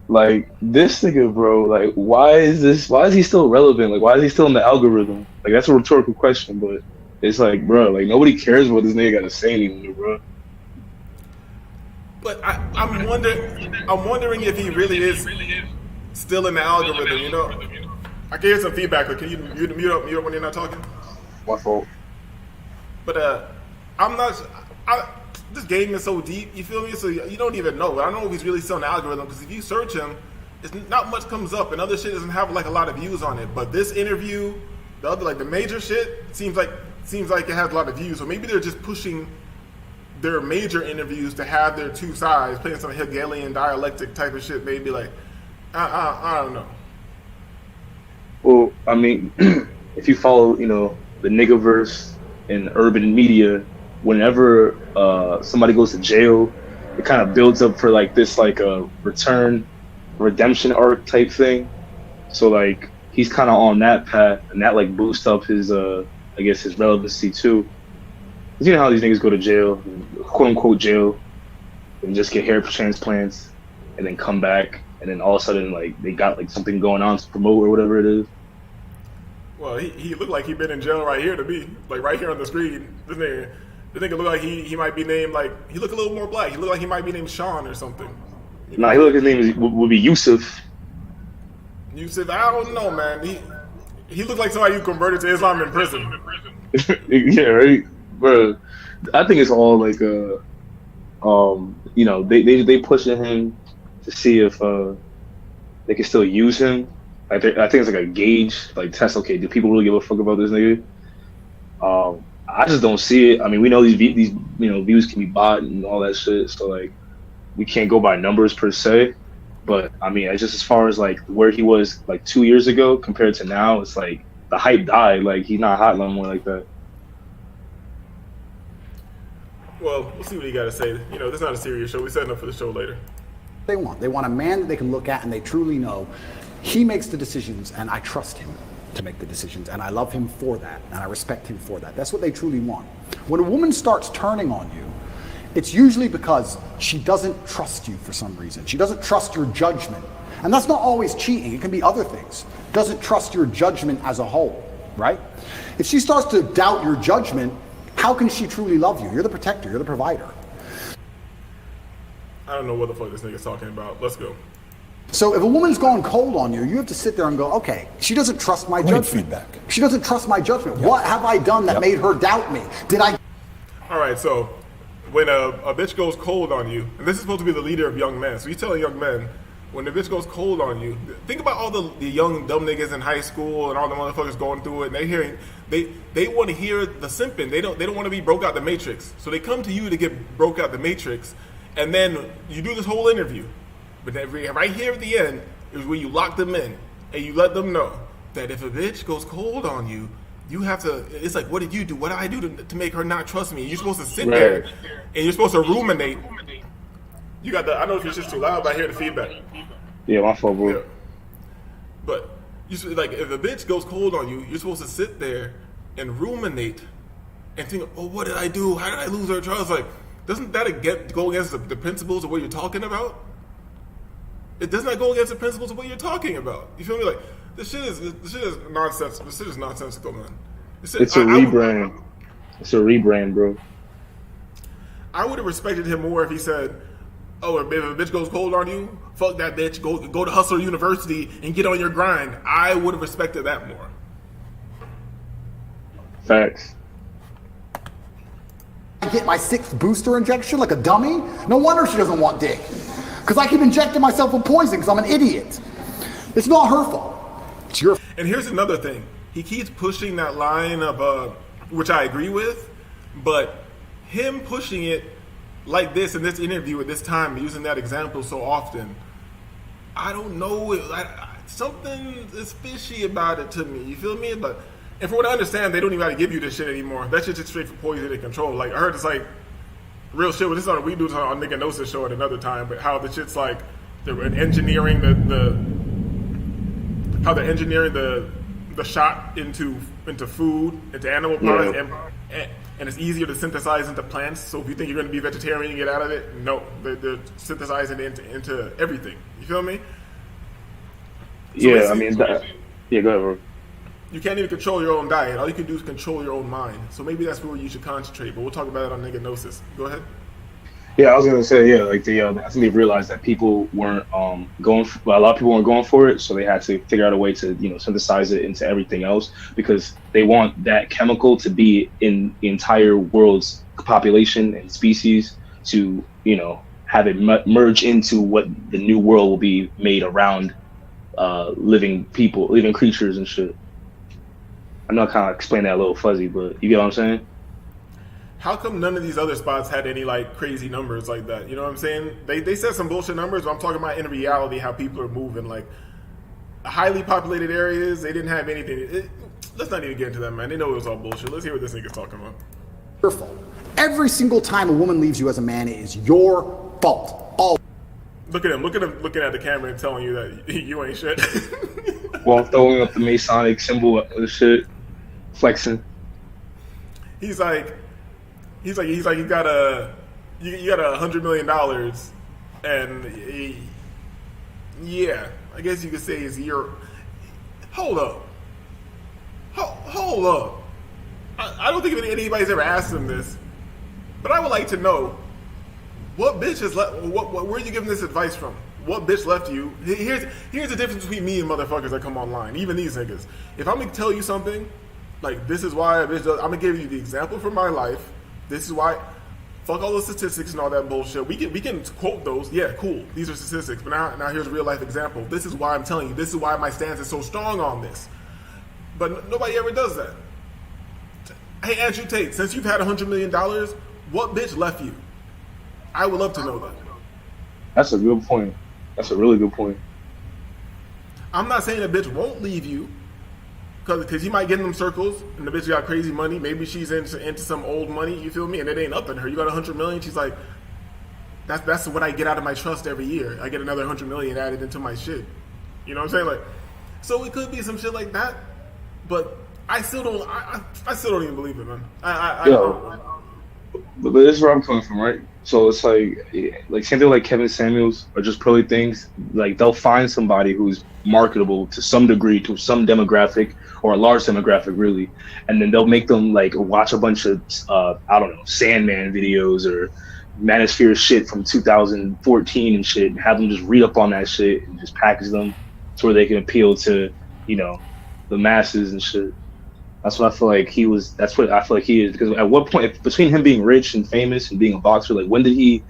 like this nigga, bro. Like, why is he still relevant? Like, why is he still in the algorithm? Like, that's a rhetorical question, but it's like, bro, like nobody cares what this nigga got to say anymore, bro. But I'm wondering if he really is still in the algorithm. I gave some feedback. But can you mute up when you're not talking? My fault. But this game is so deep, you feel me? So you don't even know. I don't know if he's really still in the algorithm, because if you search him, it's not much comes up, and other shit doesn't have like a lot of views on it. But this interview, the other, like the major shit, seems like it has a lot of views. So maybe they're just pushing their major interviews to have their two sides, playing some Hegelian dialectic type of shit. Maybe like I don't know. Well, I mean, if you follow, the niggaverse in urban media, whenever somebody goes to jail, it kind of builds up for like this like a redemption arc type thing. So like he's kind of on that path, and that like boosts up his his relevancy too. 'Cause you know how these niggas go to jail, quote unquote jail, and just get hair transplants, and then come back, and then all of a sudden like they got like something going on to promote or whatever it is. Well, he looked like he'd been in jail right here to me, like right here on the screen. This nigga look like he might be named like, he look a little more black. He look like he might be named Sean or something. Nah, he look like his name would be Yusuf. Yusuf, I don't know, man. He looked like somebody who converted to Islam in prison. Yeah, right, bro. I think it's all like they pushing him to see if they can still use him. I think it's like a gauge, like test. Okay, do people really give a fuck about this nigga? I just don't see it. I mean, we know these views can be bought and all that shit. So like, we can't go by numbers per se. But I mean, just as far as like where he was like 2 years ago compared to now, it's like the hype died. Like he's not hot no more like that. Well, we'll see what he got to say. This is not a serious show. We're setting up for the show later. They want a man that they can look at and they truly know he makes the decisions, and I trust him to make the decisions, and I love him for that, and I respect him for that. That's what they truly want. When a woman starts turning on you, it's usually because she doesn't trust you for some reason. She doesn't trust your judgment. And that's not always cheating. It can be other things. Doesn't trust your judgment as a whole, right? If she starts to doubt your judgment, how can she truly love you? You're the protector. You're the provider. I don't know what the fuck this nigga's talking about. Let's go. So if a woman's gone cold on you, you have to sit there and go, okay, she doesn't trust my judgment. feedback. She doesn't trust my judgment. What have I done that made her doubt me? Did I? All right, so when a bitch goes cold on you, and this is supposed to be the leader of young men, so he's telling young men, when the bitch goes cold on you, think about all the young dumb niggas in high school and all the motherfuckers going through it, and they want to hear the simping. They don't want to be broke out the matrix, so they come to you to get broke out the matrix, and then you do this whole interview. But then right here at the end is where you lock them in and you let them know that if a bitch goes cold on you, you have to. It's like, what did you do? What did I do to make her not trust me? You're supposed to sit there and you're supposed to ruminate. You got the. I know if your shit's too loud, but I hear the feedback. Yeah, my fault, bro. Yeah. But you should, like, if a bitch goes cold on you, you're supposed to sit there and ruminate and think, oh, what did I do? How did I lose her trust? Like, doesn't that go against the principles of what you're talking about? It does not go against the principles of what you're talking about. You feel me? Like, this shit is nonsense. This shit is nonsensical, man. It's a rebrand. It's a rebrand, bro. I would have respected him more if he said, oh, if a bitch goes cold on you, fuck that bitch, go to Hustler University and get on your grind. I would have respected that more. Facts. I get my 6th booster injection like a dummy? No wonder she doesn't want dick. Because I keep injecting myself with poison because I'm an idiot. It's not her fault. It's your fault. And here's another thing. He keeps pushing that line of, which I agree with, but him pushing it like this in this interview at this time, using that example so often, I don't know. Something is fishy about it to me. You feel me? But and from what I understand, they don't even got to give you this shit anymore. That shit's just straight for poison and control. Like, I heard it's like real shit. But this is on we do this on Nigga Gnosis show at another time. But how the shit's like they're engineering how they're engineering the shot into food, into animal products, and it's easier to synthesize into plants. So if you think you're going to be vegetarian and get out of it, no, they're synthesizing it into everything. You feel me? So yeah, I mean, yeah, go ahead, bro. You can't even control your own diet. All you can do is control your own mind. So maybe that's where you should concentrate. But we'll talk about it on Nigga Gnosis. Go ahead. Yeah, I was gonna say, yeah, like I think they realized that people weren't a lot of people weren't going for it, so they had to figure out a way to synthesize it into everything else because they want that chemical to be in the entire world's population and species to have it merge into what the new world will be made around living creatures and shit. I know I kind of explained that a little fuzzy, but you get what I'm saying? How come none of these other spots had any like crazy numbers like that? You know what I'm saying? They said some bullshit numbers, but I'm talking about in reality how people are moving. Like highly populated areas, they didn't have anything. Let's not even get into that, man. They know it was all bullshit. Let's hear what this nigga's talking about. Your fault. Every single time a woman leaves you as a man, it is your fault. All. Look at him looking at the camera and telling you that you ain't shit. While throwing up the Masonic symbol and shit, flexing. He's like you got $100 million, and yeah, I guess you could say it's your. Hold up. I don't think anybody's ever asked him this, but I would like to know what bitch is left. Where are you getting this advice from? What bitch left you? Here's the difference between me and motherfuckers that come online, even these niggas. If I'm gonna tell you something, like this is why a bitch does, I'm gonna give you the example from my life. This is why. Fuck all the statistics and all that bullshit. We can quote those. Yeah, cool. These are statistics. But now here's a real life example. This is why I'm telling you. This is why my stance is so strong on this. But nobody ever does that. Hey, Andrew Tate, since you've had $100 million, what bitch left you? I would love to know that. That's a good point. That's a really good point. I'm not saying a bitch won't leave you, because you might get in them circles, and the bitch got crazy money. Maybe she's into some old money, you feel me? And it ain't up in her. You got $100 million. She's like, that's what I get out of my trust every year. I get another $100 million added into my shit. You know what I'm saying? Like, so it could be some shit like that, but I still don't. I still don't even believe it, man. But this is where I'm coming from, right? So it's like same thing like Kevin Samuels or just Pearly Things. Like they'll find somebody who's marketable to some degree, to some demographic or a large demographic, really, and then they'll make them like watch a bunch of I don't know, Sandman videos or manosphere shit from 2014 and shit, and have them just read up on that shit and just package them to where they can appeal to, you know, the masses and shit. That's what I feel like he was. That's what I feel like he is. Because at what point, between him being rich and famous and being a boxer, like when did he?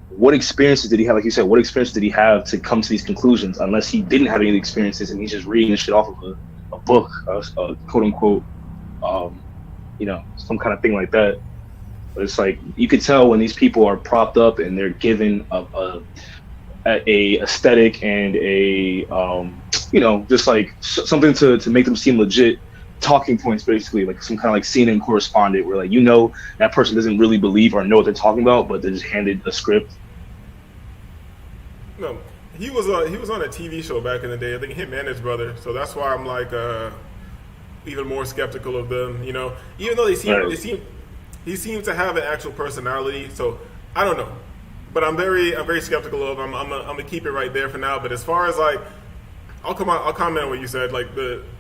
What experiences did he have? Like you said, what experiences did he have to come to these conclusions? Unless he didn't have any experiences and he's just reading this shit off of a book, quote unquote, you know, some kind of thing like that. But it's like you could tell when these people are propped up and they're given a aesthetic and a you know, just like something to make them seem legit, talking points, basically, like some kind of like CNN correspondent where, like, you know, that person doesn't really believe or know what they're talking about, but they're just handed a script. No, he was on a TV show back in the day. I think him and his brother. So that's why I'm like even more skeptical of them. You know, even though he seems to have an actual personality. So I don't know, but I'm very skeptical of him. I'm gonna keep it right there for now. But as far as like, I'll comment on what you said. Like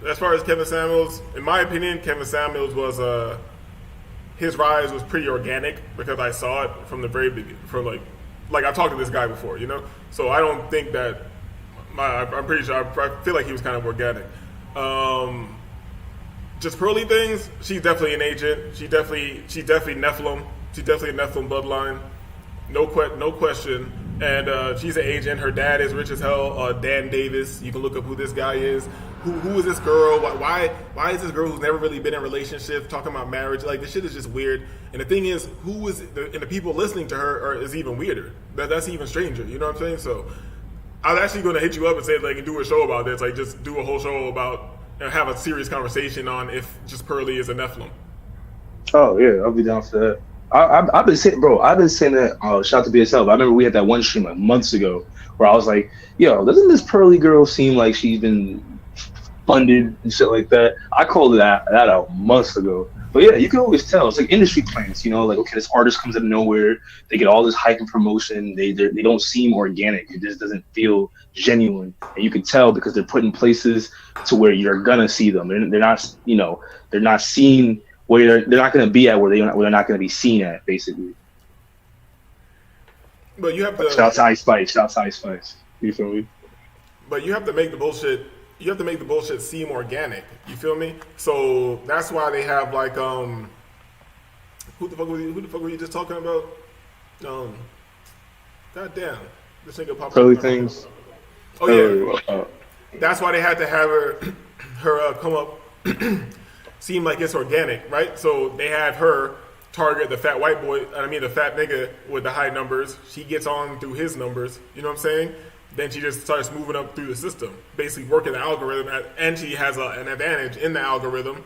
as far as Kevin Samuels, in my opinion, Kevin Samuels was his rise was pretty organic because I saw it from the very beginning. From like I've talked to this guy before, you know. So I don't think that I'm pretty sure. I feel like he was kind of organic. Just Pearly things. She's definitely an agent. She's definitely Nephilim. She's definitely a Nephilim bloodline. No question. And she's an agent. Her dad is rich as hell. Dan Davis. You can look up who this guy is. Who is this girl? Why is this girl who's never really been in relationships talking about marriage? Like, this shit is just weird. And the thing is, who is and the people listening to her is even weirder. That's even stranger. You know what I'm saying? So I was actually going to hit you up and say like do a show about this. Like just do a whole show about and have a serious conversation on if just Pearly is a Nephilim. Oh yeah, I'll be down for that. I've been saying, bro. I've been saying that. Shout out to BSL. I remember we had that one stream like months ago where I was like, "Yo, doesn't this Pearly girl seem like she's been funded and shit like that?" I called that out months ago. But yeah, you can always tell. It's like industry plants, you know. Like, okay, this artist comes out of nowhere. They get all this hype and promotion. They don't seem organic. It just doesn't feel genuine, and you can tell because they're put in places to where you're gonna see them. They're not, you know, they're not seen where they're not gonna be at where they're not gonna be seen at, basically. But you have to shout out to Ice Spice. You feel me? But you have to make the bullshit. You have to make the bullshit seem organic. You feel me? So that's why they have like who the fuck were you just talking about? God damn, this nigga popped Pearly things. Oh yeah. That's why they had to have her come up seem like it's organic, right? So they had her target the fat white boy. The fat nigga with the high numbers. She gets on through his numbers. You know what I'm saying? Then she just starts moving up through the system, basically working the algorithm, and she has an advantage in the algorithm.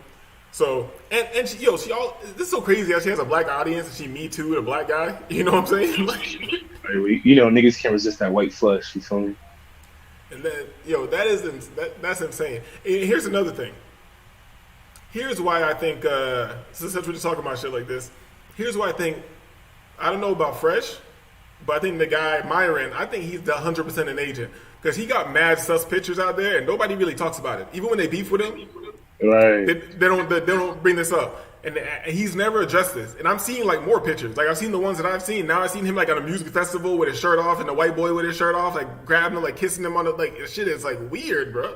So, and she, this is so crazy how she has a black audience and she Me Too the black guy. You know what I'm saying? You know, niggas can't resist that white flush. You feel me? And then, that's insane. And here's another thing. Here's why I think, since we're just talking about shit like this, here's why I think, I don't know about Fresh, but I think the guy, Myron, I think he's 100% an agent. Because he got mad sus pictures out there and nobody really talks about it. Even when they beef with him, right? They don't bring this up. And he's never addressed this. And I'm seeing like more pictures. Like I've seen the ones that I've seen. Now I've seen him like on a music festival with his shirt off and the white boy with his shirt off, like grabbing him, like kissing him on the, like, shit is like weird, bro.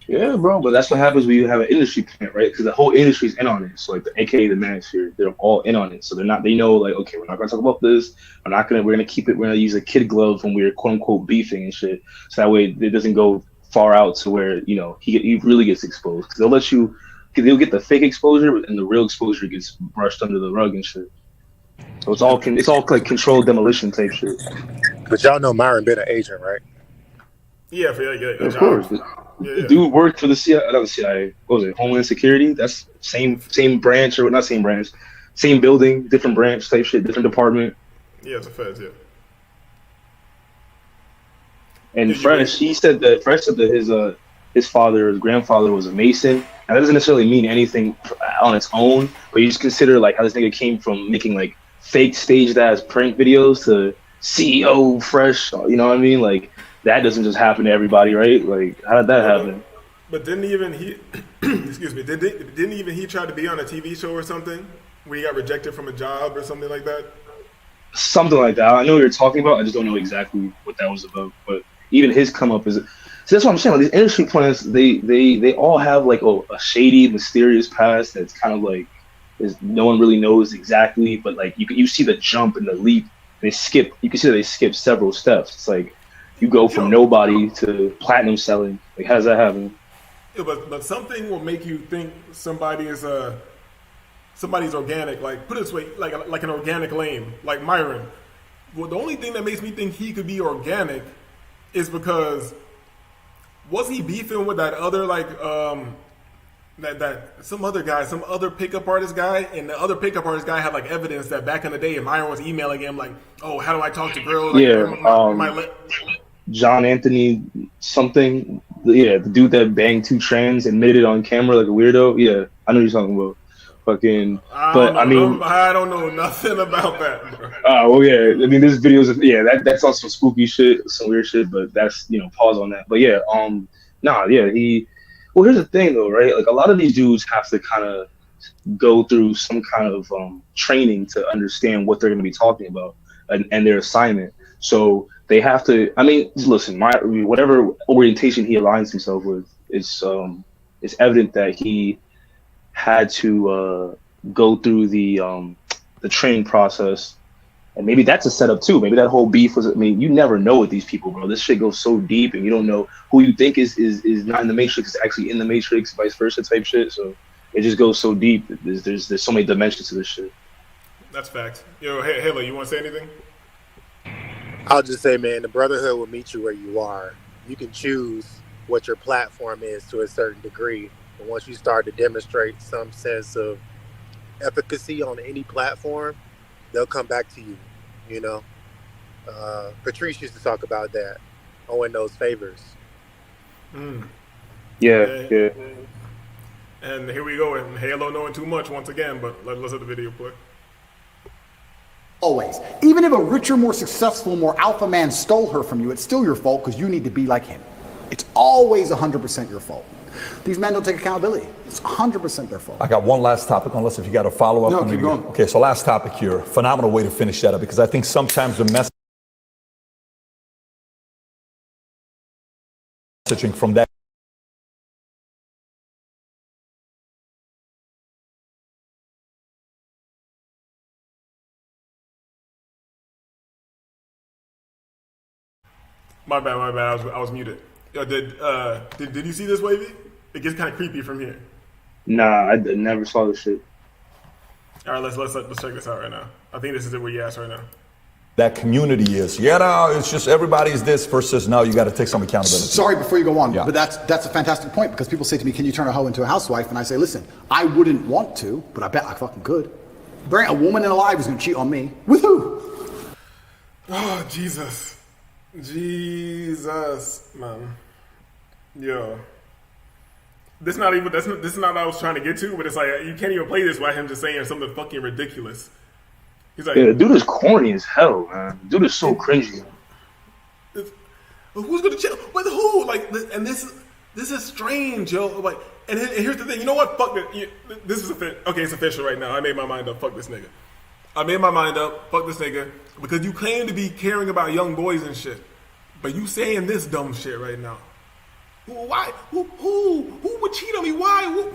Yeah, bro, but that's what happens when you have an industry plant, right? Because the whole industry's in on it. So like AKA the manosphere, they're all in on it. So they know like, okay, we're not gonna talk about this. We're gonna keep it. We're gonna use a kid glove when we're quote unquote beefing and shit. So that way it doesn't go far out to where, you know, he really gets exposed. Because they'll get the fake exposure and the real exposure gets brushed under the rug and shit. So it's all like controlled demolition type shit. But y'all know Myron been an agent, right? Yeah, of course. Yeah. Dude worked for the CIA, not the CIA. What was it? Homeland Security. That's same branch or not same branch, same building, different branch type shit, different department. Yeah, it's a feds. Yeah. And Fresh said that his father, his grandfather was a Mason. Now that doesn't necessarily mean anything on its own, but you just consider like how this nigga came from making like fake staged ass prank videos to CEO Fresh. You know what I mean? Like. That doesn't just happen to everybody, right? Like, how did that happen? But didn't even he, excuse me, didn't even he try to be on a TV show or something where he got rejected from a job or something like that? Something like that. I know what you're talking about. I just don't know exactly what that was about. But even his come up is. So that's what I'm saying. Like, these industry plants, they all have like a shady, mysterious past that's kind of like is no one really knows exactly. But like you see the jump and the leap. They skip. You can see that they skip several steps. It's like you go from nobody to platinum selling. Like how does that happen? Yeah, but something will make you think somebody is somebody's organic. Like put it this way, like an organic lame, like Myron. Well, the only thing that makes me think he could be organic is because was he beefing with that other that some other guy, some other pickup artist guy, and the other pickup artist guy had like evidence that back in the day, and Myron was emailing him like, "Oh, how do I talk to girls?" Like, yeah, John Anthony something. Yeah, the dude that banged two trans admitted on camera like a weirdo. Yeah, I know what you're talking about. Fucking, I don't know nothing about that, bro. Well, yeah. I mean, this video's that's on some spooky shit, some weird shit. But that's pause on that. But yeah, he. Well, here's the thing though, right? Like a lot of these dudes have to kind of go through some kind of training to understand what they're going to be talking about and their assignment. So they have to. I mean, listen, whatever orientation he aligns himself with, it's evident that he had to go through the training process, and maybe that's a setup too. Maybe that whole beef was. I mean, you never know with these people, bro. This shit goes so deep, and you don't know who you think is not in the Matrix is actually in the Matrix, vice versa type shit. So it just goes so deep. There's so many dimensions to this shit. That's fact. Yo, hey, Halo, you want to say anything? I'll just say, man, the brotherhood will meet you where you are. You can choose what your platform is to a certain degree. But once you start to demonstrate some sense of efficacy on any platform, they'll come back to you, Patrice used to talk about that. Owing those favors. Yeah. And here we go. And Halo knowing too much once again, but let's let the video play. Always. Even if a richer, more successful, more alpha man stole her from you, it's still your fault because you need to be like him. It's always 100% your fault. These men don't take accountability. It's 100% their fault. I got one last topic, unless if you got a follow-up. No, keep going. Okay, so last topic here. Phenomenal way to finish that up, because I think sometimes the messaging from that My bad. I was muted. Yo, did you see this, Wavy? It gets kind of creepy from here. Nah, I never saw this shit. All right, let's check this out right now. I think this is it where you ask right now. that community is. No, it's just everybody's this versus no, you got to take some accountability. Sorry, before you go on, Yeah. but that's a fantastic point, because people say to me, can you turn a hoe into a housewife? And I say, listen, I wouldn't want to, but I bet I fucking could. There ain't a woman alive who's gonna cheat on me. With who? Oh, Jesus, man. Yo. This is not what I was trying to get to, but it's like, you can't even play this without him just saying something fucking ridiculous. He's like, Yeah, the dude is corny as hell, man. Dude is so cringy. who's gonna chill with who? Like, and this is strange, yo. Like, and here's the thing. You know what? Fuck it. This is okay. It's official right now. I made my mind up. Fuck this nigga. I made my mind up. Fuck this nigga. Because you claim to be caring about young boys and shit, but you saying this dumb shit right now. Why? Who would cheat on me? Why?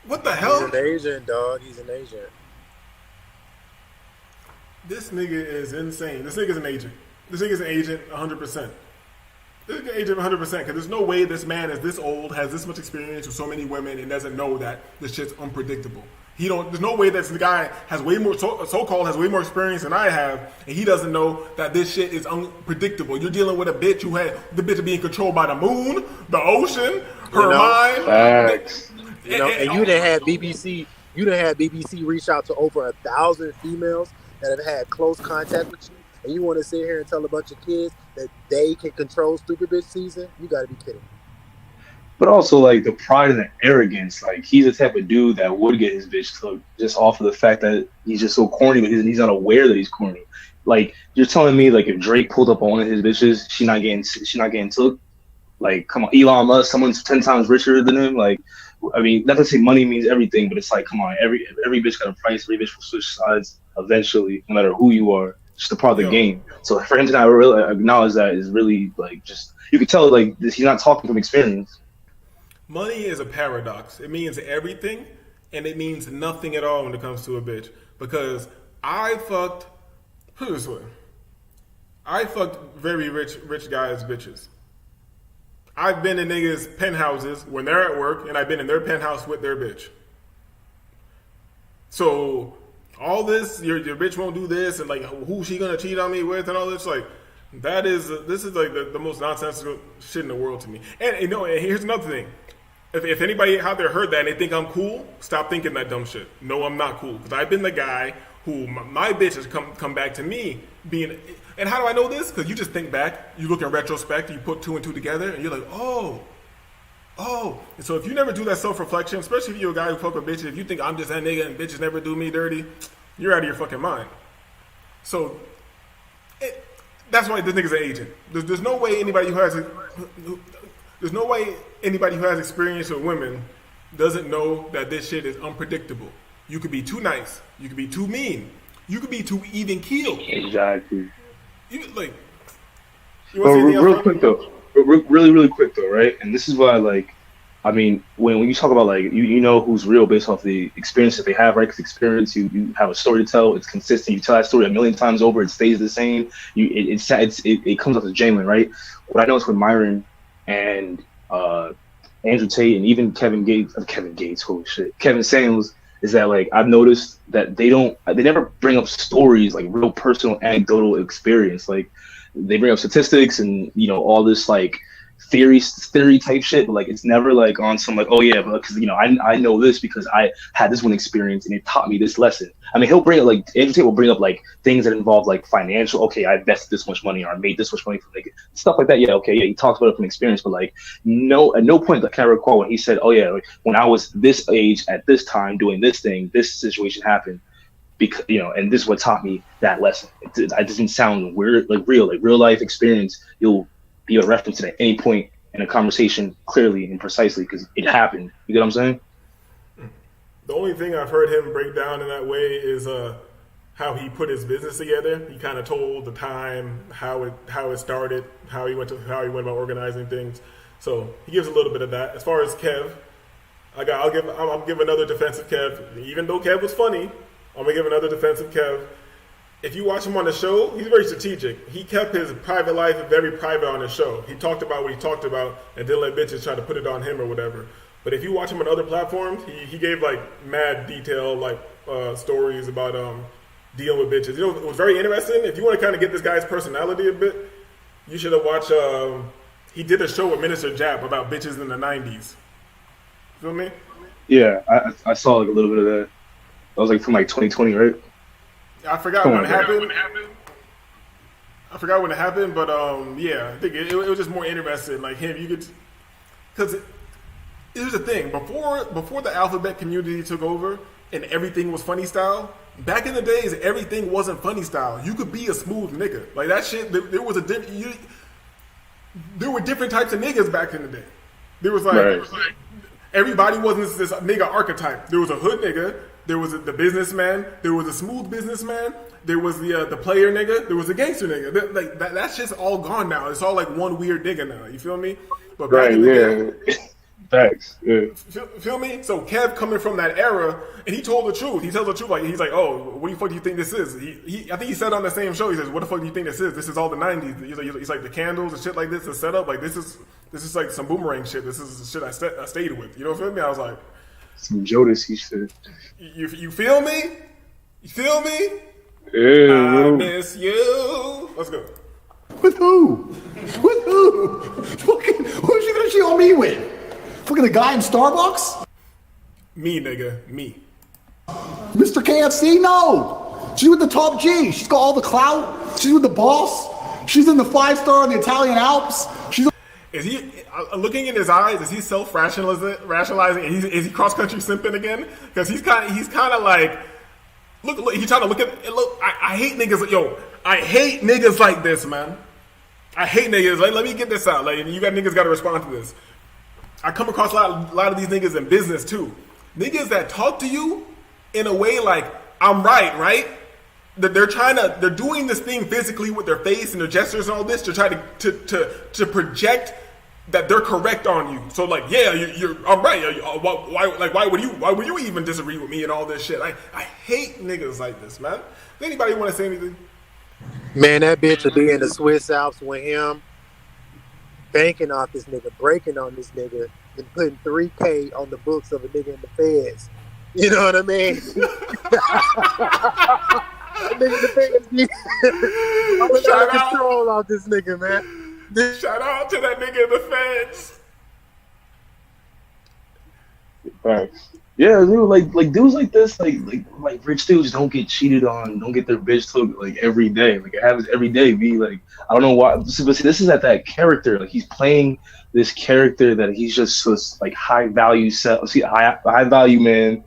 What the hell? He's an agent, dog. He's an agent. This nigga is insane. This nigga's an agent. This nigga's an agent 100%. This nigga's an agent 100%, because there's no way this man is this old, has this much experience with so many women, and doesn't know that this shit's unpredictable. There's no way that this guy has way more, so-called has way more experience than I have, and he doesn't know that this shit is unpredictable. You're dealing with a bitch who had the bitch being controlled by the moon, the ocean, her mind. Facts. And you done had BBC. You done had BBC reach out to over 1,000 females that have had close contact with you, and you want to sit here and tell a bunch of kids that they can control stupid bitch season? You got to be kidding me. But also, like, the pride and the arrogance. Like, he's the type of dude that would get his bitch took just off of the fact that he's just so corny, but he's not aware that he's corny. Like, you're telling me, like, if Drake pulled up on one of his bitches, she not getting took? Like, come on, Elon Musk, someone's 10 times richer than him. Like, I mean, not to say money means everything, but it's like, come on, every bitch got a price. Every bitch will switch sides eventually, no matter who you are. It's just a part of the game. So for him to not really acknowledge that is really like just, you can tell like this, he's not talking from experience. Money is a paradox. It means everything, and it means nothing at all when it comes to a bitch. Because put it this way, I fucked very rich guys' bitches. I've been in niggas' penthouses when they're at work, and I've been in their penthouse with their bitch. So all this, your bitch won't do this, and like who she gonna cheat on me with, and all this, like this is like the most nonsensical shit in the world to me. And and here's another thing: if anybody out there heard that and they think I'm cool, stop thinking that dumb shit. No, I'm not cool, because I've been the guy who my bitch has come back to me being. And how do I know this? Because you just think back, you look in retrospect, you put two and two together, and you're like, oh. And so if you never do that self-reflection, especially if you're a guy who fuck with bitches, if you think I'm just that nigga and bitches never do me dirty, you're out of your fucking mind. So that's why this nigga's an agent. There's no way anybody who has experience with women doesn't know that this shit is unpredictable. You could be too nice. You could be too mean. You could be too even keeled. Exactly. Real quick though, really quick though, right? And this is why, like, I mean, when you talk about like you know who's real based off the experience that they have, right? Because experience, you have a story to tell. It's consistent. You tell that story a million times over. It stays the same. It comes off as genuine, right? What I noticed with Myron and Andrew Tate and even Kevin Samuels is that, like, I've noticed that they never bring up stories, like real personal anecdotal experience. Like, they bring up statistics and, you know, all this like theory type shit, but like it's never like on some like, oh yeah, but because, you know, I know this because I had this one experience and it taught me this lesson. I mean, he'll bring up like Andrew Tate will bring up like things that involve like financial. Okay, I invested this much money or I made this much money from like stuff like that. Yeah, okay, yeah, he talks about it from experience, but like at no point can I recall when he said, oh yeah, like when I was this age at this time doing this thing, this situation happened. Because, you know, and this is what taught me that lesson. It doesn't sound weird, like real life experience. You'll be able to reference it at any point in a conversation clearly and precisely because it happened. You get what I'm saying? The only thing I've heard him break down in that way is how he put his business together. He kind of told the time, how it started, how he went about organizing things. So he gives a little bit of that. As far as Kev, I'll give another defensive Kev. Even though Kev was funny, I'm going to give another defensive Kev. If you watch him on the show, he's very strategic. He kept his private life very private on the show. He talked about what he talked about and didn't let bitches try to put it on him or whatever. But if you watch him on other platforms, he gave like mad detail, like stories about dealing with bitches. You know, it was very interesting. If you want to kind of get this guy's personality a bit, you should have watched, he did a show with Minister Jap about bitches in the 90s. Feel me? Yeah, I saw like a little bit of that. That was like from like 2020, right? I forgot when it happened. But yeah, I think it was just more interesting. Like him, you could, because here's the thing: before the alphabet community took over and everything was funny style. Back in the days, everything wasn't funny style. You could be a smooth nigga, like that shit. There were different types of niggas back in the day. There was like everybody wasn't this nigga archetype. There was a hood nigga. There was the businessman. There was a smooth businessman. There was the player nigga. There was a gangster nigga. Like that's just all gone now. It's all like one weird nigga now. You feel me? But back in the day, facts. Yeah. Feel me? So Kev coming from that era, and he told the truth. He tells the truth. Like he's like, oh, what the fuck do you think this is? I think he said on the same show. He says, what the fuck do you think this is? This is all the '90s. He's like the candles and shit like this is set up. Like this is like some boomerang shit. This is shit I stayed with. You know what I mean? I was like. Some Jodeci shit. You feel me? You feel me? Yeah. I miss you. Let's go. With who? With who? Fucking, who's she gonna cheat on me with? Fucking the guy in Starbucks? Me, nigga. Me. Mr. KFC? No. She's with the top G. She's got all the clout. She's with the boss. She's in the 5-star in the Italian Alps. Is he looking in his eyes? Is he self-rationalizing? Is he cross-country simping again? Because he's kind of like, look. He's trying to look at. Look, I hate niggas. Yo, I hate niggas like this, man. I hate niggas. Like, let me get this out. Like, you got niggas got to respond to this. I come across a lot of these niggas in business too. Niggas that talk to you in a way like, I'm right? That they're doing this thing physically with their face and their gestures and all this to try to project that they're correct on you. So like, yeah, I'm right. Why would you even disagree with me and all this shit? I hate niggas like this, man. Does anybody want to say anything? Man, that bitch will be in the Swiss Alps with him, banking off this nigga, breaking on this nigga, and putting $3K on the books of a nigga in the feds. You know what I mean? Nigga in the feds. I'm gonna try to control off this nigga, man. Shout out to that nigga in the feds. Right. Yeah, dude, like dudes like this, like rich dudes don't get cheated on, don't get their bitch took like every day. Like it happens every day. Be like, I don't know why. But see, this is at that character. Like he's playing this character that he's just so like high value man,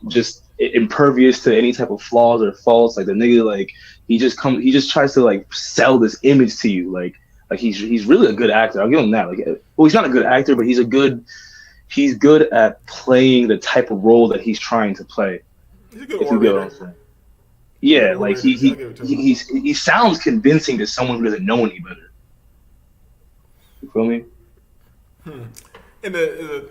just impervious to any type of flaws or faults. Like the nigga, like he just tries to like sell this image to you. Like he's really a good actor. I'll give him that. Like, well, he's not a good actor, but he's good at playing the type of role that he's trying to play. He's a good orator. Yeah, like he sounds convincing to someone who doesn't know any better. You feel me? And the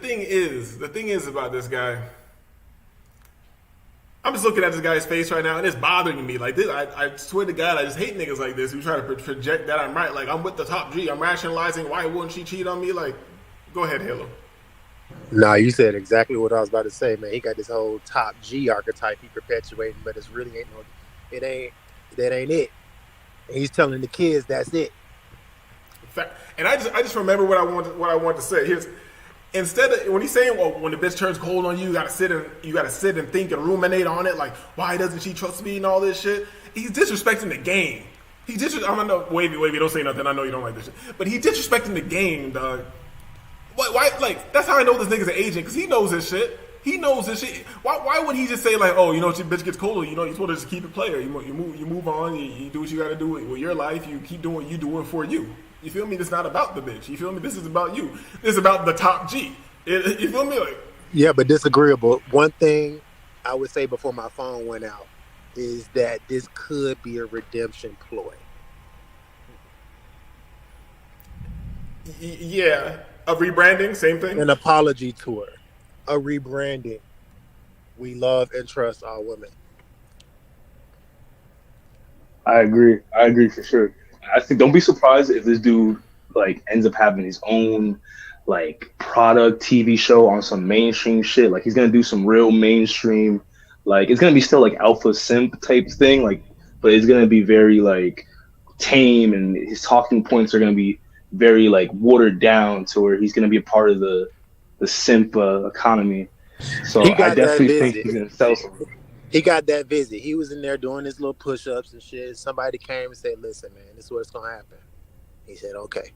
thing is about this guy. I'm just looking at this guy's face right now, and it's bothering me. Like this, I swear to God, I just hate niggas like this who try to project that I'm right. Like I'm with the top G. I'm rationalizing why wouldn't she cheat on me? Like, go ahead, Halo. Nah, you said exactly what I was about to say, man. He got this whole top G archetype he perpetuating, but it's really that ain't it. And he's telling the kids that's it. And I just remember what I want to say. Here's instead of when he's saying, well, when the bitch turns cold on you, you gotta sit and think and ruminate on it. Like, why doesn't she trust me and all this shit? He's disrespecting the game. I don't know. Wavy, don't say nothing. I know you don't like this shit, but he's disrespecting the game, dog. Why? Like, that's how I know this nigga's an agent, because he knows this shit. He knows this shit. Why would he just say like, oh, your bitch gets colder, you're supposed to just keep it player. You move on. You do what you got to do with your life. You keep doing what you doing for you. You feel me? This is not about the bitch. You feel me? This is about you. This is about the top G. You feel me? Like, yeah, but disagreeable. One thing I would say before my phone went out is that this could be a redemption ploy. Yeah, a rebranding, same thing. An apology tour, a rebranding. We love and trust all women. I agree for sure. I think don't be surprised if this dude like ends up having his own like product TV show on some mainstream shit. Like he's gonna do some real mainstream, like it's gonna be still like alpha simp type thing, like, but it's gonna be very like tame, and his talking points are gonna be very like watered down to where he's gonna be a part of the simp economy. So I definitely think he's gonna sell something. He got that visit. He was in there doing his little push-ups and shit. Somebody came and said, listen, man, this is what's going to happen. He said, okay.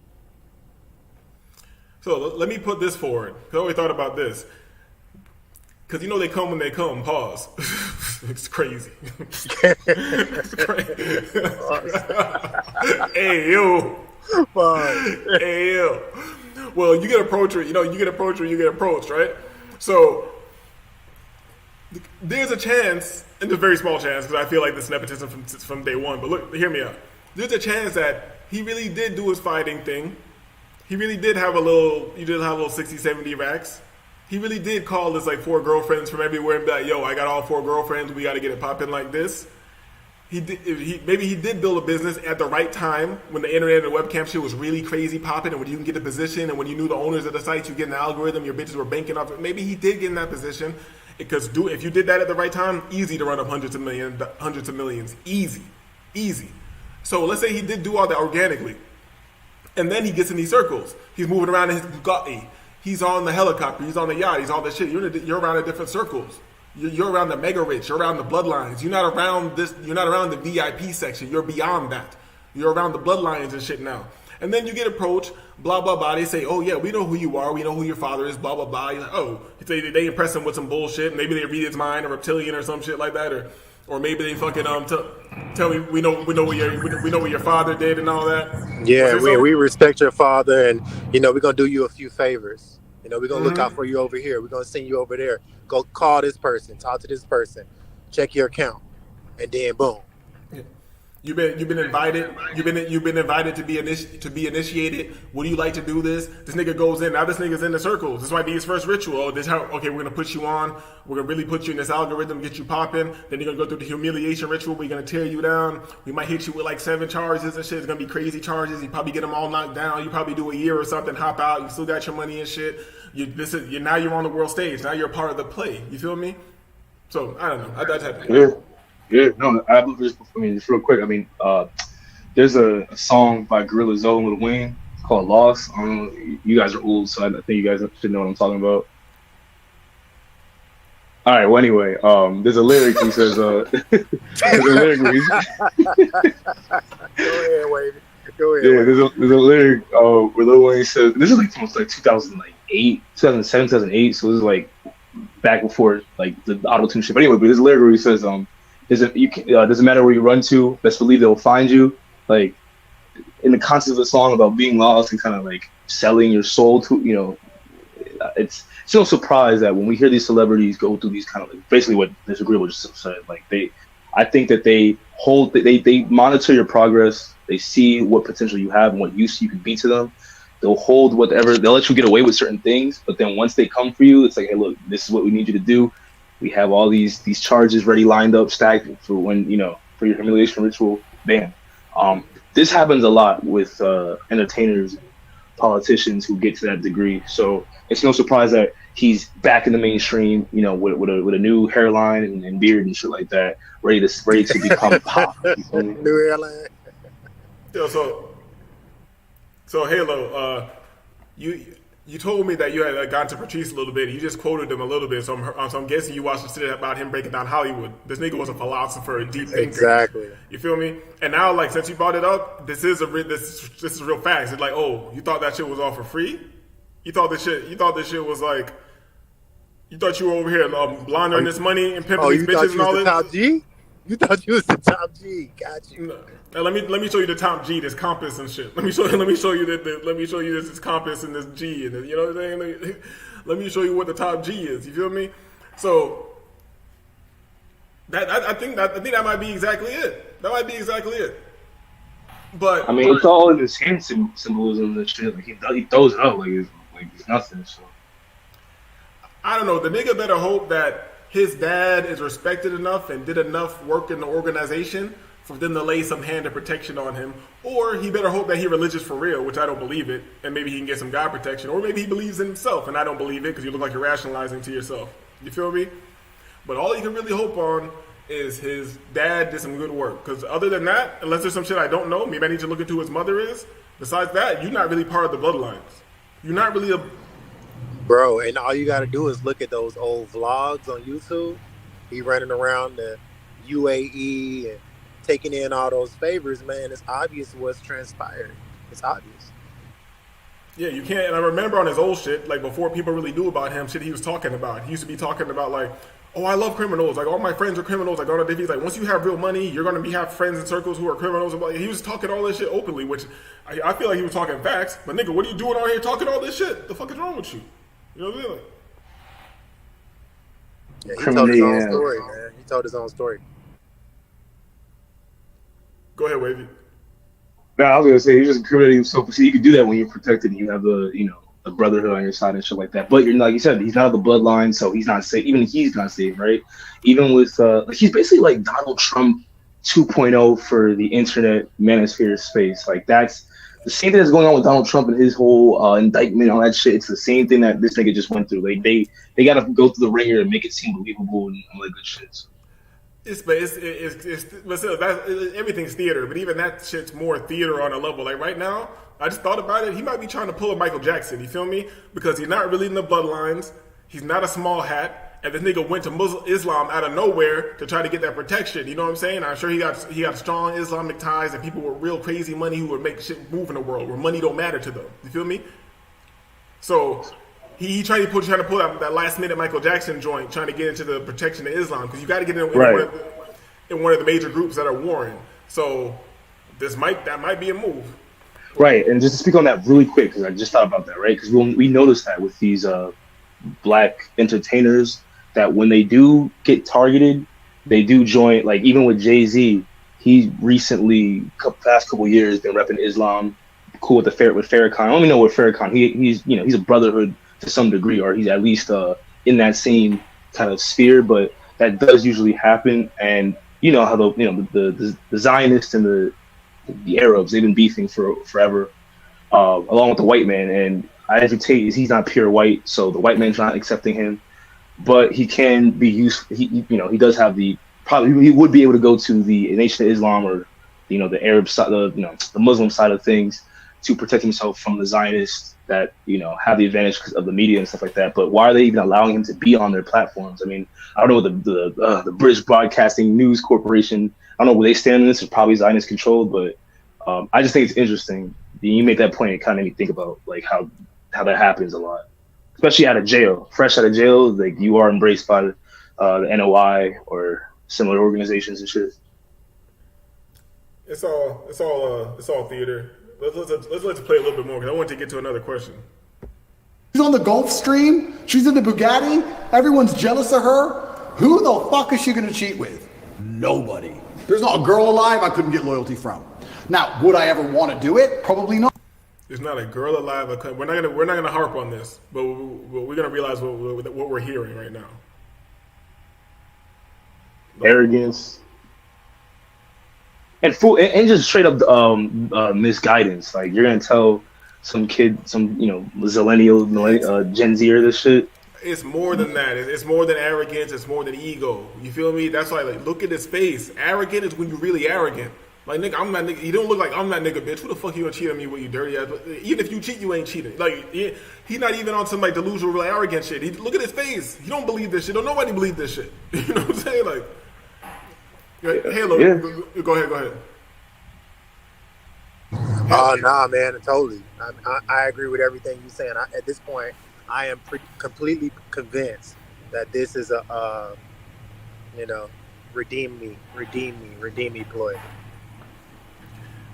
So let me put this forward. I always thought about this. Because they come when they come. Pause. It's crazy. It's crazy. Hey, yo. Hey, yo. Well, you get approached, you get approached, right? So there's a chance, and a very small chance, because I feel like this is nepotism from day one, but look, hear me out. There's a chance that he really did do his fighting thing. He really did have a little 60, 70 racks. He really did call his like 4 girlfriends from everywhere and be like, yo, I got all 4 girlfriends, we got to get it popping like this. Maybe he did build a business at the right time when the internet and the webcam shit was really crazy popping, and when you can get the position, and when you knew the owners of the sites, you get an algorithm, your bitches were banking off it. Maybe he did get in that position. Because if you did that at the right time, easy to run up hundreds of millions, easy. So let's say he did do all that organically, and then he gets in these circles. He's moving around in his Bugatti. He's on the helicopter. He's on the yacht. He's all that shit. You're around in different circles. You're around the mega rich. You're around the bloodlines. You're not around this. You're not around the VIP section. You're beyond that. You're around the bloodlines and shit now. And then you get approached, blah, blah, blah. They say, oh, yeah, we know who you are. We know who your father is, blah, blah, blah. You're like, oh, they impress him with some bullshit. Maybe they read his mind, a reptilian or some shit like that. Or maybe they fucking tell me we know what your father did and all that. Yeah, Was there we something? respect your father, and we're gonna do you a few favors. We're gonna look out for you over here. We're gonna send you over there. Go call this person, talk to this person, check your account, and then boom. You've been invited. You've been invited to be initiated. Would you like to do this? This nigga goes in. Now this nigga's in the circles. This might be his first ritual. Oh, this how? Okay, we're gonna put you on. We're gonna really put you in this algorithm, get you popping. Then you're gonna go through the humiliation ritual. We're gonna tear you down. We might hit you with like 7 charges and shit. It's gonna be crazy charges. You probably get them all knocked down. You probably do a year or something. Hop out. You still got your money and shit. Now you're on the world stage. Now you're a part of the play. You feel me? So I don't know. That type of thing. Yeah. Yeah, no, just real quick. I mean, there's a song by Gorilla Zoe and Lil Wayne called "Lost." I don't know, you guys are old, so I think you guys should know what I'm talking about. All right. Well, anyway, there's a lyric he says. There's a lyric. Go ahead, Wavy. Go ahead. Yeah, there's a lyric where Lil Wayne says, this is like almost like 2008, 2007, 2008. So this is like back before like the auto tune shit. But anyway, there's a lyric where he says, doesn't matter where you run to, best believe they'll find you. Like in the concept of the song about being lost and kind of like selling your soul to, it's no surprise that when we hear these celebrities go through these kind of like basically what this agreeable just said, like I think that they monitor your progress. They see what potential you have and what use you can be to them. They'll hold whatever. They'll let you get away with certain things, but then once they come for you, it's like, hey, look, this is what we need you to do. We have all these charges ready, lined up, stacked for when for your humiliation ritual. Bam. This happens a lot with entertainers, politicians who get to that degree. So it's no surprise that he's back in the mainstream, with a new hairline and beard and shit like that, ready to become pop. New hairline. Yeah, so Halo, you told me that you had gone to Patrice a little bit. You just quoted him a little bit, so I'm guessing you watched the shit about him breaking down Hollywood. This nigga was a philosopher, a deep thinker. Exactly. You feel me? And now, like, since you brought it up, this is real facts. It's like, oh, you thought that shit was all for free? You thought this shit was like, you thought you were over here laundering this money and pimping these bitches and all this? Top G? You thought you was the top G? Got you. No. Now let me show you the top G, this compass and shit. Let me show you this compass and this G and you know what I'm saying. Let me show you what the top G is. You feel me? So I think that might be exactly it. That might be exactly it. But I mean, it's all in his hand symbolism and shit. Like he throws it up like it's nothing. So I don't know. The nigga better hope that his dad is respected enough and did enough work in the organization for them to lay some hand of protection on him, or he better hope that he religious for real, which I don't believe it, and maybe he can get some God protection, or maybe he believes in himself, and I don't believe it because you look like you're rationalizing to yourself. You feel me? But all you can really hope on is his dad did some good work, because other than that, unless there's some shit I don't know, maybe I need to look into who his mother is. Besides that, you're not really part of the bloodlines. You're not really a... Bro, and all you got to do is look at those old vlogs on YouTube. He running around the UAE and taking in all those favors, man. It's obvious what's transpired. It's obvious. Yeah, you can't. And I remember on his old shit, like before people really knew about him, shit he was talking about. He used to be talking about like, oh, I love criminals. Like all my friends are criminals. Like all the he's like, once you have real money, you're gonna have friends in circles who are criminals. He was talking all this shit openly, which I feel like he was talking facts. But nigga, what are you doing out here talking all this shit? The fuck is wrong with you? You know what I mean? Yeah, he told his own story, man. He told his own story. Go ahead, Wavy. No, I was gonna say he's just incriminating himself. See, you can do that when you're protected and you have the brotherhood on your side and shit like that. But you're like you said, he's not of the bloodline, so he's not safe. Even he's not safe, right? Even with he's basically like Donald Trump 2.0 for the internet manosphere space. Like that's the same thing that's going on with Donald Trump and his whole indictment and all that shit. It's the same thing that this nigga just went through. Like they got to go through the ringer and make it seem believable and all that good shit. So. But still, everything's theater. But even that shit's more theater on a level. Like right now, I just thought about it. He might be trying to pull a Michael Jackson. You feel me? Because he's not really in the bloodlines. He's not a small hat. And this nigga went to Muslim Islam out of nowhere to try to get that protection. You know what I'm saying? I'm sure he got strong Islamic ties and people with real crazy money who would make shit move in the world where money don't matter to them. You feel me? So he trying to pull that last minute Michael Jackson joint, trying to get into the protection of Islam because you got to get in. Right. in one of the major groups that are warring. So that might be a move. Right, and just to speak on that really quick, because I just thought about that, right? Because we noticed that with these black entertainers, that when they do get targeted, they do join. Like even with Jay-Z, he recently, past couple years, been repping Islam, cool with Farrakhan. I don't even know what Farrakhan. He's a brotherhood to some degree, or he's at least in that same kind of sphere. But that does usually happen, and you know how the Zionists and the Arabs, they've been beefing for forever, along with the white man. And Andrew Tate, he's not pure white, so the white man's not accepting him. But he can be used. He does have he would be able to go to the Nation of Islam or the Arab side, the Muslim side of things to protect himself from the Zionists that have the advantage because of the media and stuff like that. But why are they even allowing him to be on their platforms? I mean, I don't know what the British Broadcasting News Corporation. I don't know where they stand in this. It's probably Zionist controlled, but I just think it's interesting. You make that point, it kind of made me think about like how that happens a lot, especially out of jail. Fresh out of jail, like you are embraced by the NOI or similar organizations and shit. It's all theater. Let's play a little bit more because I want to get to another question. She's on the Gulfstream. She's in the Bugatti. Everyone's jealous of her. Who the fuck is she going to cheat with? Nobody. There's not a girl alive I couldn't get loyalty from. Now, would I ever want to do it? Probably not. There's not a girl alive. We're not gonna harp on this, but we're gonna realize what we're hearing right now. Arrogance and just straight up misguidance. Like you're gonna tell some kid, some millennial Gen Zer this shit. It's more than that. It's more than arrogance. It's more than ego. You feel me? That's why, like, look at his face. Arrogant is when you're really arrogant. Like, nigga, I'm not nigga. You don't look like I'm that nigga, bitch. Who the fuck you gonna cheat on me with, you dirty ass? Even if you cheat, you ain't cheating. Like, he's not even on some like delusional, real arrogant shit. Look at his face. He don't believe this shit. Don't nobody believe this shit. You know what I'm saying? Like, Halo. Yeah. Go ahead. Oh, nah, man, totally. I agree with everything you're saying. At this point, I am completely convinced that this is a, redeem me ploy.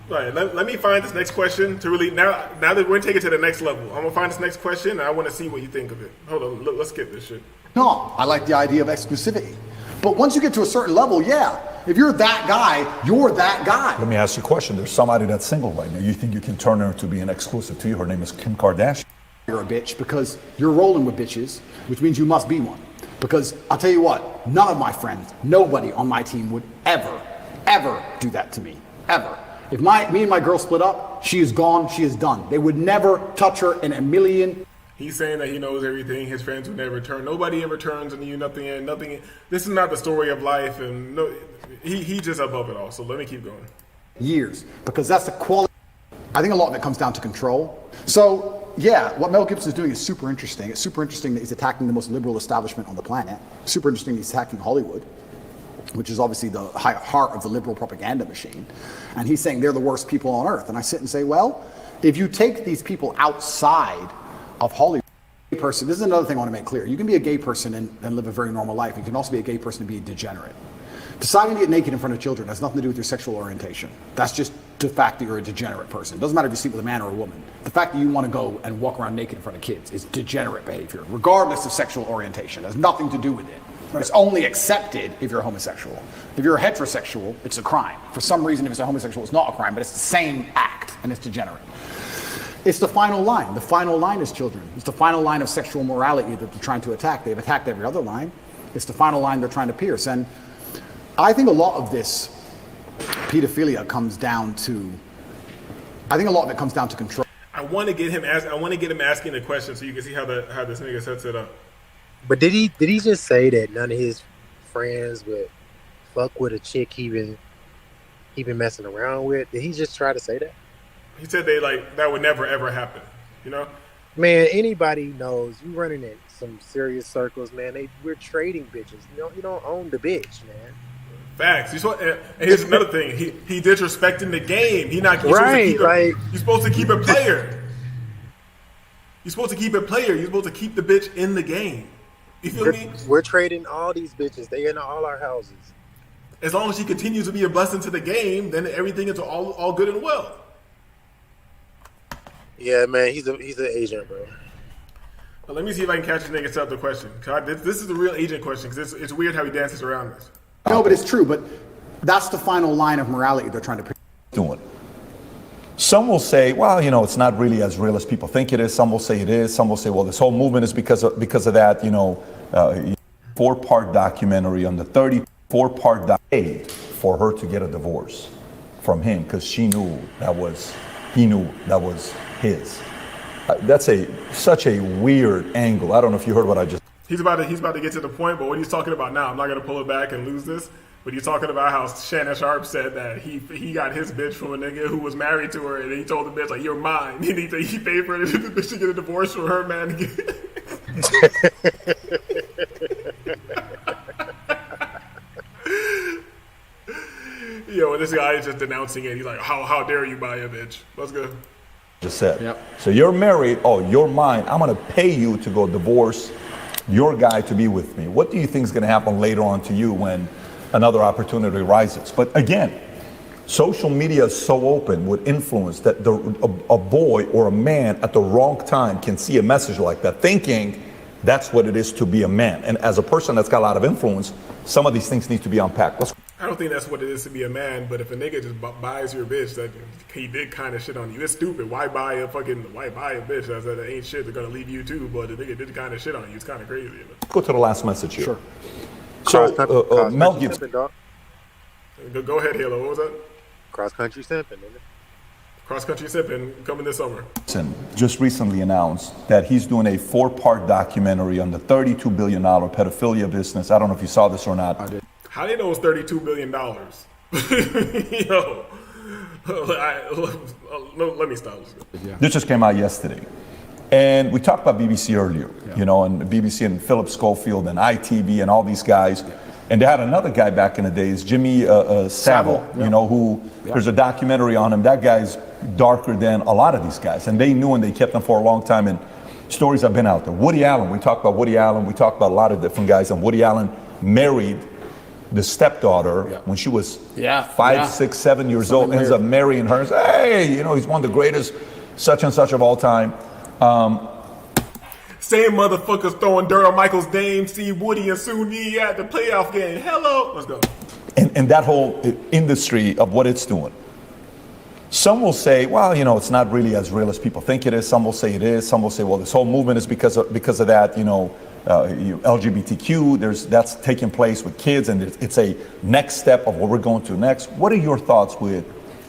All right, let me find this next question to really now that we're gonna take it to the next level. I'm gonna find this next question and I want to see what you think of it. Hold on, let's skip this shit. No, I like the idea of exclusivity, but once you get to a certain level, yeah, if you're that guy, you're that guy. Let me ask you a question. There's somebody that's single right now. You think you can turn her to be an exclusive to you? Her name is Kim Kardashian. You're a bitch because you're rolling with bitches, which means you must be one. Because I'll tell you what, none of my friends, nobody on my team would ever do that to me, ever. If me and my girl split up, she is gone, she is done. They would never touch her in a million. He's saying that he knows everything. His friends would never turn. Nobody ever turns on you. Nothing. This is not the story of life, and no, he's just above it all. So let me keep going. Years, because that's the quality. I think a lot of it comes down to control. So yeah, what Mel Gibson is doing is super interesting. It's super interesting that he's attacking the most liberal establishment on the planet. Super interesting that he's attacking Hollywood, which is obviously the heart of the liberal propaganda machine. And he's saying they're the worst people on earth. And I sit and say, well, if you take these people outside of Hollywood, person, this is another thing I want to make clear. You can be a gay person and live a very normal life. You can also be a gay person and be a degenerate. Deciding to get naked in front of children has nothing to do with your sexual orientation. That's just the fact that you're a degenerate person. It doesn't matter if you sleep with a man or a woman. The fact that you want to go and walk around naked in front of kids is degenerate behavior, regardless of sexual orientation. It has nothing to do with it. It's only accepted if you're homosexual. If you're a heterosexual, it's a crime. For some reason, if it's a homosexual, it's not a crime, but it's the same act, and it's degenerate. It's the final line. The final line is children. It's the final line of sexual morality that they're trying to attack. They've attacked every other line. It's the final line they're trying to pierce. And I think a lot of this pedophilia comes down to, control. I want to get him asking the question so you can see how this nigga sets it up. But did he just say that none of his friends would fuck with a chick he been messing around with? Did he just try to say that? He said that would never ever happen. You know? Man, anybody knows you running in some serious circles, man. We're trading bitches. You don't own the bitch, man. Facts. And here's another thing. He disrespecting the game. He's supposed to keep it player. You're supposed to keep it player. You're supposed to keep the bitch in the game. You feel me? We're trading all these bitches. They in all our houses. As long as she continues to be a blessing to the game, then everything is all good and well. Yeah, man, he's an agent, bro. But let me see if I can catch this nigga set up the question. This is the real agent question, because it's weird how he dances around this. No, but it's true. But that's the final line of morality they're trying to doing. Some will say, well, you know, it's not really as real as people think it is. Some will say it is. Some will say, well, this whole movement is because of that, you know, 4-part documentary on the 34-part documentary for her to get a divorce from him because he knew that was his. That's such a weird angle. I don't know if you heard what I just. He's about to get to the point, but what he's talking about now, I'm not gonna pull it back and lose this. But he's talking about how Shannon Sharp said that he got his bitch from a nigga who was married to her, and he told the bitch like, "You're mine." And he paid for the bitch to get a divorce from her man. Yo, and this guy is just denouncing it. He's like, "How dare you buy a bitch?" Let's go. Just said. Yep. So you're married. Oh, you're mine. I'm gonna pay you to go divorce your guy to be with me. What do you think is gonna happen later on to you when another opportunity arises? But again, social media is so open with influence that a boy or a man at the wrong time can see a message like that, thinking that's what it is to be a man. And as a person that's got a lot of influence, some of these things need to be unpacked. I don't think that's what it is to be a man, but if a nigga just buys your bitch, that he did kind of shit on you. It's stupid. Why buy a bitch that ain't shit? They're gonna leave you too, but the nigga did kind of shit on you. It's kind of crazy. Go to the last message here. Sure. So Mel Gibson. Go ahead, Halo. What was that? Cross country simping, nigga. Cross country simping coming this summer. Just recently announced that he's doing a 4-part documentary on the $32 billion pedophilia business. I don't know if you saw this or not. I did. How do you know it's $32 billion? Yo, let me stop. Yeah. This just came out yesterday. And we talked about BBC earlier, you know, and BBC and Philip Schofield and ITV and all these guys. Yeah. And they had another guy back in the days, Jimmy Savile, you know, who there's a documentary on him. That guy's darker than a lot of these guys. And they knew and they kept him for a long time. And stories have been out there. Woody Allen, we talked about Woody Allen. We talked about a lot of different guys. And Woody Allen married the stepdaughter when she was 5, 6, 7 years old, ends up marrying her and says, hey, you know, he's one of the greatest such and such of all time. Same motherfuckers throwing dirt on Michael's name, see Woody and Suni at the playoff game. Hello. Let's go. And that whole industry of what it's doing. Some will say, well, you know, it's not really as real as people think it is. Some will say it is. Some will say, well, this whole movement is because of that, you know, LGBTQ, that's taking place with kids, and it's a next step of what we're going to next. What are your thoughts with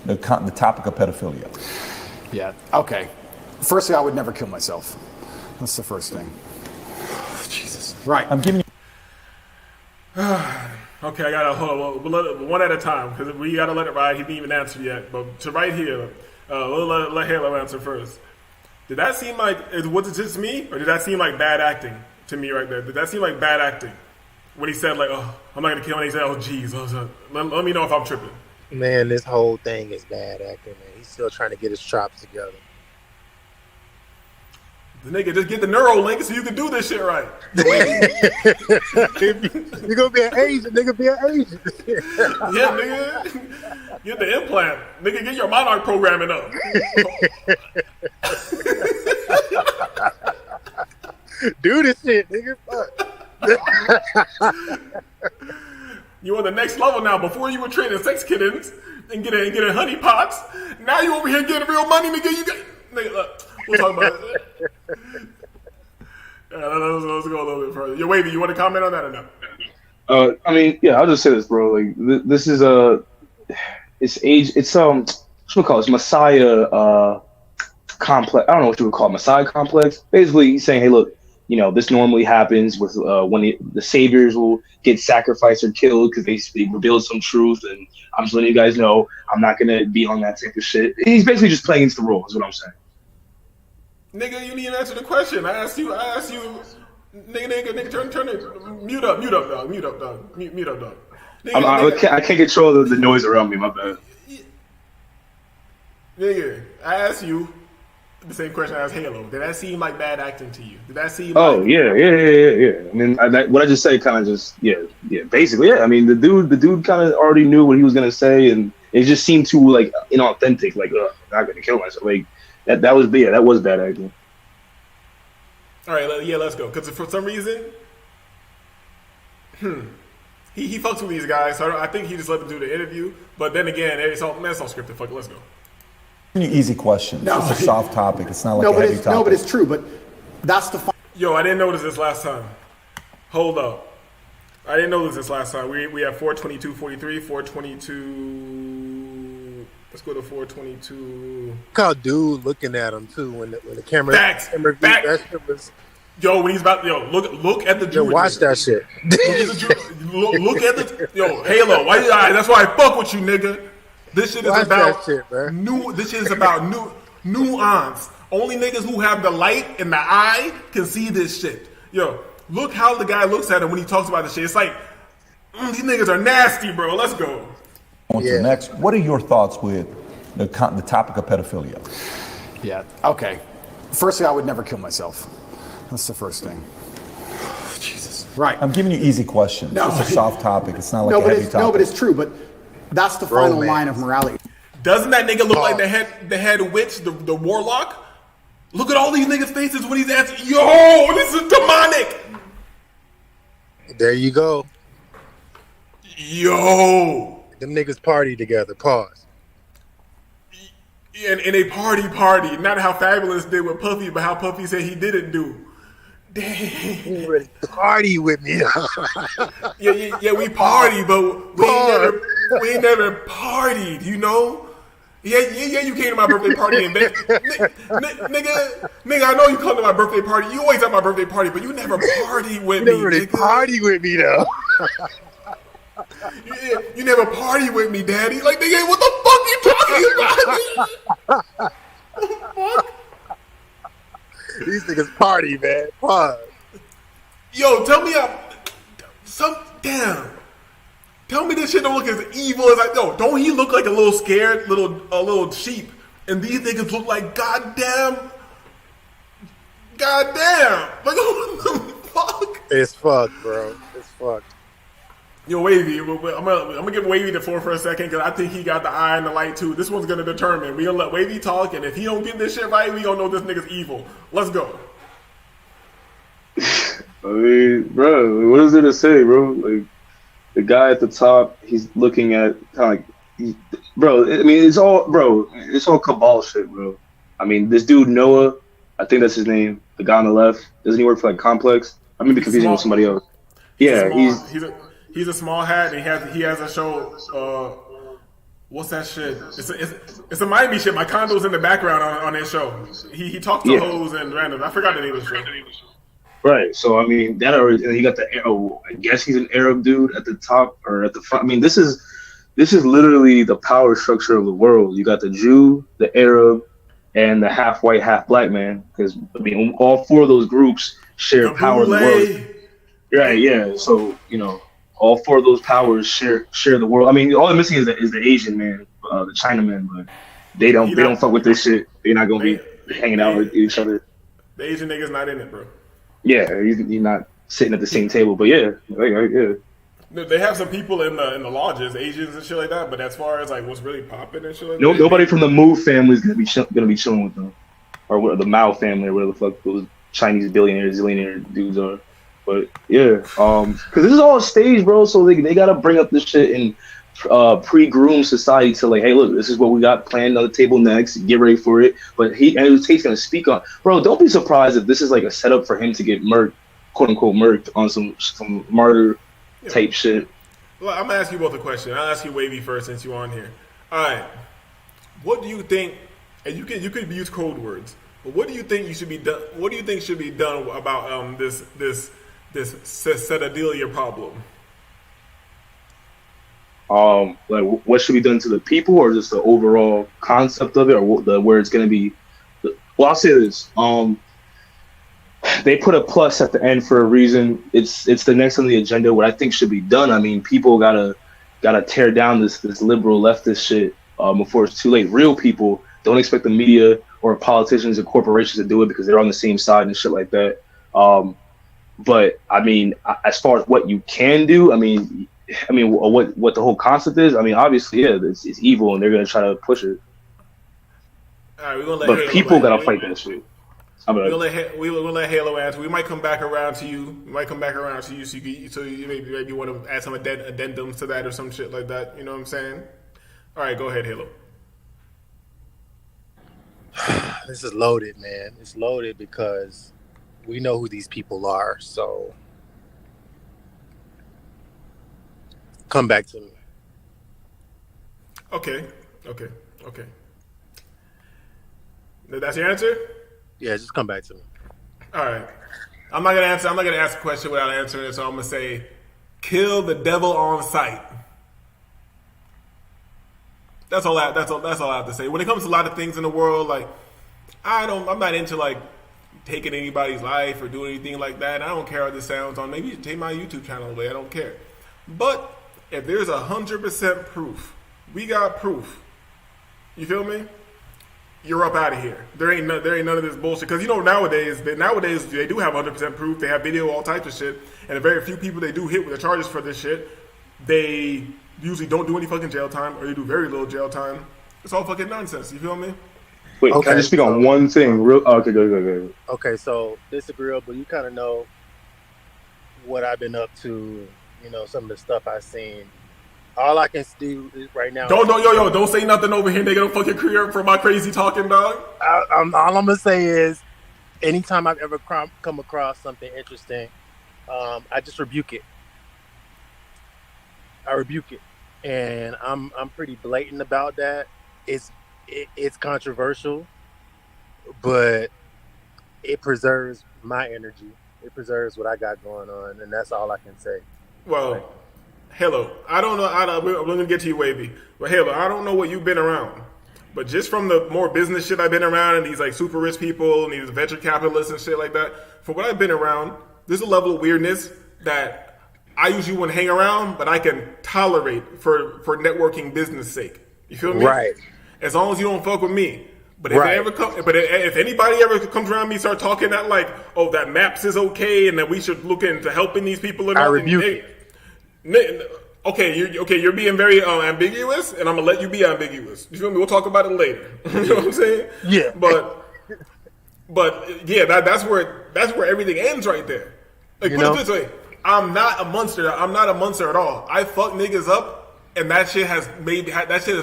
the topic of pedophilia? Yeah, okay. Firstly, I would never kill myself. That's the first thing. Jesus. Right. I'm giving you... Okay, I gotta hold on, one at a time, because we gotta let it ride. He didn't even answer yet. But to right here, we'll let Halo answer first. Did that seem like, was it just me, or did that seem like bad acting to me right there? Did that seem like bad acting? When he said, like, oh, I'm not gonna kill him, he said, oh, geez. Let me know if I'm tripping. Man, this whole thing is bad acting, man. He's still trying to get his chops together. The nigga, just get the Neuralink so you can do this shit right. You're gonna be an agent, nigga, be an agent. Yeah, nigga. Get the implant. Nigga, get your Monarch programming up. Do this shit, nigga. You on the next level now. Before you were trading sex kittens and getting honey pots. Now you over here getting real money, nigga. Nigga, we'll talk about it. Let's go a little bit further. Yo, Wavy, you want to comment on that or no? I mean, yeah, I'll just say this, bro. Like, this is what you call it, Messiah complex. I don't know what you would call it, Messiah complex. Basically, he's saying, hey, look, you know, this normally happens with when the saviors will get sacrificed or killed because they revealed some truth, and I'm just letting you guys know I'm not gonna be on that type of shit. He's basically just playing against the rules, is what I'm saying. Nigga, you need to answer the question. I asked you. Nigga, turn it. Mute up, dog. Mute up, dog. Nigga, I can't control the noise around me. My bad. Nigga, I asked you. the same question I asked Halo. Did that seem like bad acting to you? Did that seem? Oh like... yeah. I mean, what I just said kind of just basically. I mean, the dude kind of already knew what he was gonna say, and it just seemed too like inauthentic. Like, I'm not gonna kill myself. Like that was bad acting. All right, let's go. Because for some reason, he fucks with these guys. So I think he just let them do the interview. But then again, it's all scripted. Fuck it, let's go. Easy question. No. It's a soft topic. It's not like a heavy topic. No, but it's true. But that's the. Yo, I didn't notice this last time. Hold up. I didn't notice this last time. We have 422.43, 422. Let's go to 422. Look how dude looking at him too when the camera. Facts. That shit was. Yo, when he's about, look at the Jew. Watch that shit. Look at the Halo. That's why I fuck with you, nigga. This shit is about This shit is about nuance. Only niggas who have the light in the eye can see this shit. Yo, look how the guy looks at him when he talks about this shit. It's like these niggas are nasty, bro. Let's go. On to the next. What are your thoughts with the topic of pedophilia? Yeah. Okay. Firstly, I would never kill myself. That's the first thing. Jesus. Right. I'm giving you easy questions. No. It's a soft topic. It's not like a heavy topic. No, but it's true. But that's the final line of morality. Doesn't that nigga look like the head witch, the warlock? Look at all these niggas' faces when he's asking, yo, this is demonic. There you go. Yo. Them niggas party together. Pause. And in a party. Not how Fabulous did with Puffy, but how Puffy said he didn't do. Damn. You ready to party with me? yeah, we party, but we ain't never partied, you know? Yeah, you came to my birthday party in Vegas. Nigga, I know you come to my birthday party. You always at my birthday party, but you never party with me. You never party with me, though. You never party with me, daddy. Like, nigga, what the fuck you talking about? What? These niggas party, man. Pause. Yo, tell me Tell me this shit don't look as evil as don't he look like a little scared little sheep? And these niggas look like goddamn. Like what the fuck? It's fucked, bro. It's fucked. Yo, Wavy, I'm gonna give Wavy the floor for a second because I think he got the eye and the light too. This one's gonna determine. We gonna let Wavy talk, and if he don't get this shit right, we gonna know this nigga's evil. Let's go. I mean, bro, what is there to say, bro? Like, the guy at the top, he's looking at kind of like, bro. I mean, it's all cabal shit, bro. I mean, this dude Noah, I think that's his name. The guy on the left, doesn't he work for like Complex? I may be confusing with somebody else. Yeah, he's a small hat, and he has a show. What's that shit? It's a Miami shit. My condo's in the background on that show. He talks to hoes and random. I forgot the name of the show. Right. So I mean, that already. And he got the. I guess he's an Arab dude at the top or at the front. I mean, this is literally the power structure of the world. You got the Jew, the Arab, and the half white, half black man. Because I mean, all four of those groups share power in the world. Right. Yeah. So all four of those powers share the world. I mean, all I'm missing is the Asian man, the Chinaman, but they don't fuck with this shit. They're not gonna be hanging out with each other. The Asian nigga's not in it, bro. Yeah, he's not sitting at the same table, but yeah. They have some people in the lodges, Asians and shit like that. But as far as like what's really popping and shit like that, nobody from the Mu family is gonna be chilling with them, or the Mao family, or whatever the fuck those Chinese zillionaire dudes are. But yeah, because this is all a stage, bro. So they gotta bring up this shit in pre-groom society to like, hey, look, this is what we got planned on the table next. Get ready for it. But Tate's gonna speak on, bro. Don't be surprised if this is like a setup for him to get murked, quote unquote, murked on some martyr type shit. Well, I'm gonna ask you both a question. I'll ask you Wavy first since you're on here. All right, what do you think? And you could use code words, but what do you think should be done? What do you think should be done about this Cetadilia problem? Like what should be done to the people, or just the overall concept of it, or where it's gonna be? Well, I'll say this. They put a plus at the end for a reason. It's the next on the agenda. What I think should be done. I mean, people gotta tear down this liberal leftist shit before it's too late. Real people, don't expect the media or politicians and corporations that do it because they're on the same side and shit like that. But I mean, as far as what you can do, I mean, what the whole concept is. I mean, obviously, yeah, it's evil, and they're gonna try to push it. All right, we're gonna let But Halo people answer. gotta fight that shit. We'll let Halo answer. We might come back around to you. So you maybe want to add some addendums to that or some shit like that. You know what I'm saying? All right, go ahead, Halo. This is loaded, man. It's loaded because we know who these people are. So come back to me. Okay. That's your answer? Yeah, just come back to me. All right. I'm not gonna answer. I'm not gonna ask a question without answering it. So I'm gonna say, kill the devil on sight. That's all I have to say. When it comes to a lot of things in the world, like I'm not into like taking anybody's life or doing anything like that. I don't care how this sounds on. Maybe you should take my YouTube channel away. I don't care. But if there's 100% proof, we got proof. You feel me? You're up out of here. There ain't none of this bullshit. Because nowadays they do have 100% proof. They have video, all types of shit. And the very few people they do hit with the charges for this shit, they usually don't do any fucking jail time, or they do very little jail time. It's all fucking nonsense. You feel me? Wait, can I just speak on one thing? Okay, go. Okay, so disagreeable. You kind of know what I've been up to. Some of the stuff I've seen. All I can do is right now. Don't say nothing over here, nigga. Don't fucking career for my crazy talking, dog. All I'm gonna say is, anytime I've ever come across something interesting, I just rebuke it. And I'm pretty blatant about that. It's controversial, but it preserves my energy. It preserves what I got going on, and that's all I can say. Well, Halo, I don't know. I'm going to get to you, Wavy. But Halo, I don't know what you've been around. But just from the more business shit I've been around and these like super rich people and these venture capitalists and shit like that, from what I've been around, there's a level of weirdness that I usually wouldn't hang around, but I can tolerate for networking business sake. You feel me? Right. As long as you don't fuck with me. But if anybody ever comes around me, start talking that like, oh, that Maps is okay and that we should look into helping these people, and I rebuke it. You're being very ambiguous, and I'm gonna let you be ambiguous. You feel me? We'll talk about it later. You know what I'm saying? Yeah. But yeah, that's where everything ends right there. Like, put it this way: I'm not a monster. I'm not a monster at all. I fuck niggas up, and that shit has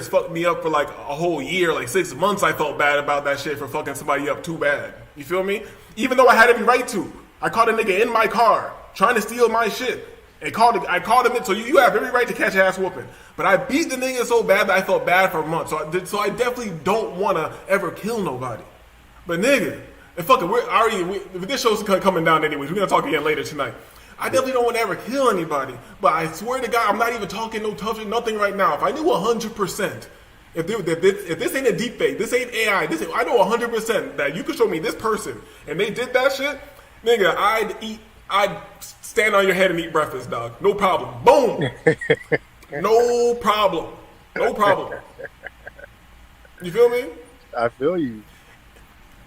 fucked me up for like a whole year, like 6 months. I felt bad about that shit for fucking somebody up too bad. You feel me? Even though I had every right to. I caught a nigga in my car trying to steal my shit. I called him in, so you have every right to catch ass whooping. But I beat the nigga so bad that I felt bad for a month. So I definitely don't want to ever kill nobody. But nigga, and fuck it, this show's coming down anyways. We're going to talk again later tonight. I definitely don't want to ever kill anybody. But I swear to God, I'm not even talking no tough shit, nothing right now. If I knew 100%, if this ain't a deep fake, this ain't AI, I know 100% that you could show me this person and they did that shit, nigga, I'd stand on your head and eat breakfast, dog. No problem. Boom. No problem. You feel me? I feel you.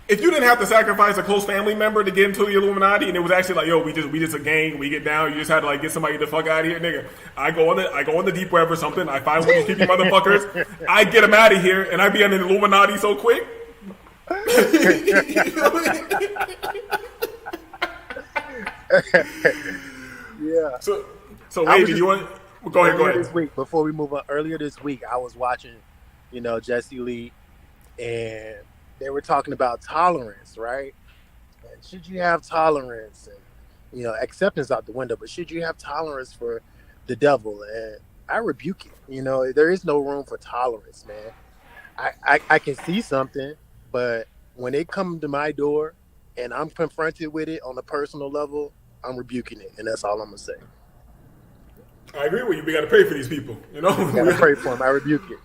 If you didn't have to sacrifice a close family member to get into the Illuminati, and it was actually like, yo, we just a gang, we get down, you just had to like get somebody the fuck out of here, nigga. I go on the deep web or something, I find one of these creepy motherfuckers, I get them out of here, and I be on the Illuminati so quick. You feel me? Yeah. So Wavy, you want? Go ahead. This week, before we move on, earlier this week, I was watching, Jesse Lee, and they were talking about tolerance, right? And should you have tolerance? And acceptance out the window, but should you have tolerance for the devil? And I rebuke it. There is no room for tolerance, man. I can see something, but when they come to my door and I'm confronted with it on a personal level, I'm rebuking it, and that's all I'm gonna say. I agree with you. We got to pray for these people. We gotta pray for them. I rebuke it.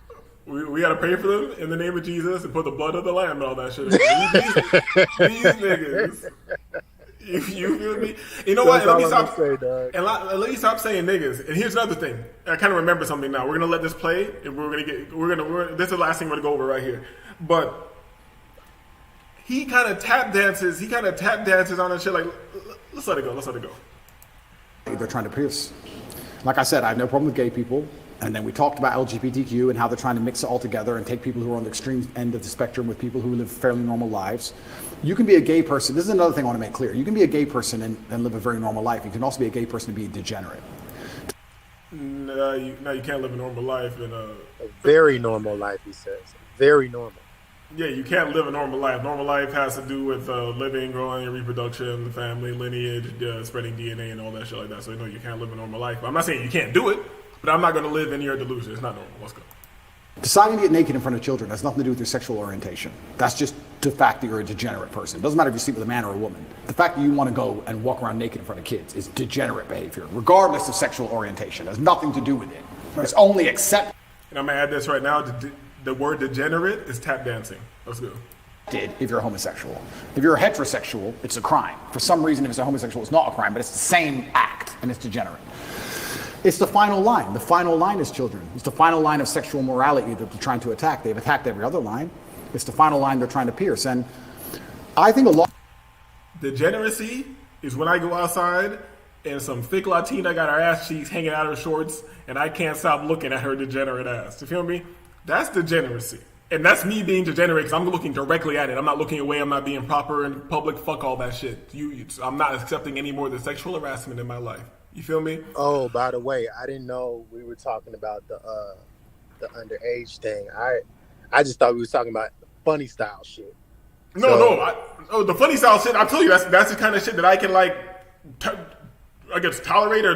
We got to pray for them in the name of Jesus and put the blood of the lamb and all that shit. These niggas. You feel me? You know what? Let me stop saying niggas. And here's another thing. I kind of remember something now. We're gonna let this play, and this is the last thing we're gonna go over right here. But he kind of tap dances. He kind of tap dances on that shit. Like, let's let it go. Let's let it go. They're trying to pierce. Like I said, I have no problem with gay people. And then we talked about LGBTQ and how they're trying to mix it all together and take people who are on the extreme end of the spectrum with people who live fairly normal lives. You can be a gay person. This is another thing I want to make clear. You can be a gay person and live a very normal life. You can also be a gay person and be a degenerate. No, you can't live a normal life. A very normal life, he says. Very normal. Yeah, you can't live a normal life. Normal life has to do with living, growing, reproduction, the family, lineage, spreading DNA, and all that shit like that. So, you can't live a normal life. But I'm not saying you can't do it, but I'm not going to live in your delusion. It's not normal. Let's go. Deciding to get naked in front of children has nothing to do with your sexual orientation. That's just the fact that you're a degenerate person. It doesn't matter if you sleep with a man or a woman. The fact that you want to go and walk around naked in front of kids is degenerate behavior, regardless of sexual orientation. It has nothing to do with it. It's only accepted. And I'm going to add this right now. The word degenerate is tap dancing. Let's go. If you're homosexual. If you're a heterosexual, it's a crime. For some reason, if it's a homosexual, it's not a crime, but it's the same act, and it's degenerate. It's the final line. The final line is children. It's the final line of sexual morality that they're trying to attack. They've attacked every other line. It's the final line they're trying to pierce. And I think a lot... Degeneracy is when I go outside and some thick Latina got her ass cheeks hanging out of her shorts and I can't stop looking at her degenerate ass. You feel me? That's degeneracy. And that's me being degenerate because I'm looking directly at it. I'm not looking away. I'm not being proper in public. Fuck all that shit. I'm not accepting any more of the sexual harassment in my life. You feel me? Oh, by the way, I didn't know we were talking about the underage thing. I just thought we were talking about funny style shit. No, the funny style shit. I tell you, that's the kind of shit that I can I guess tolerate or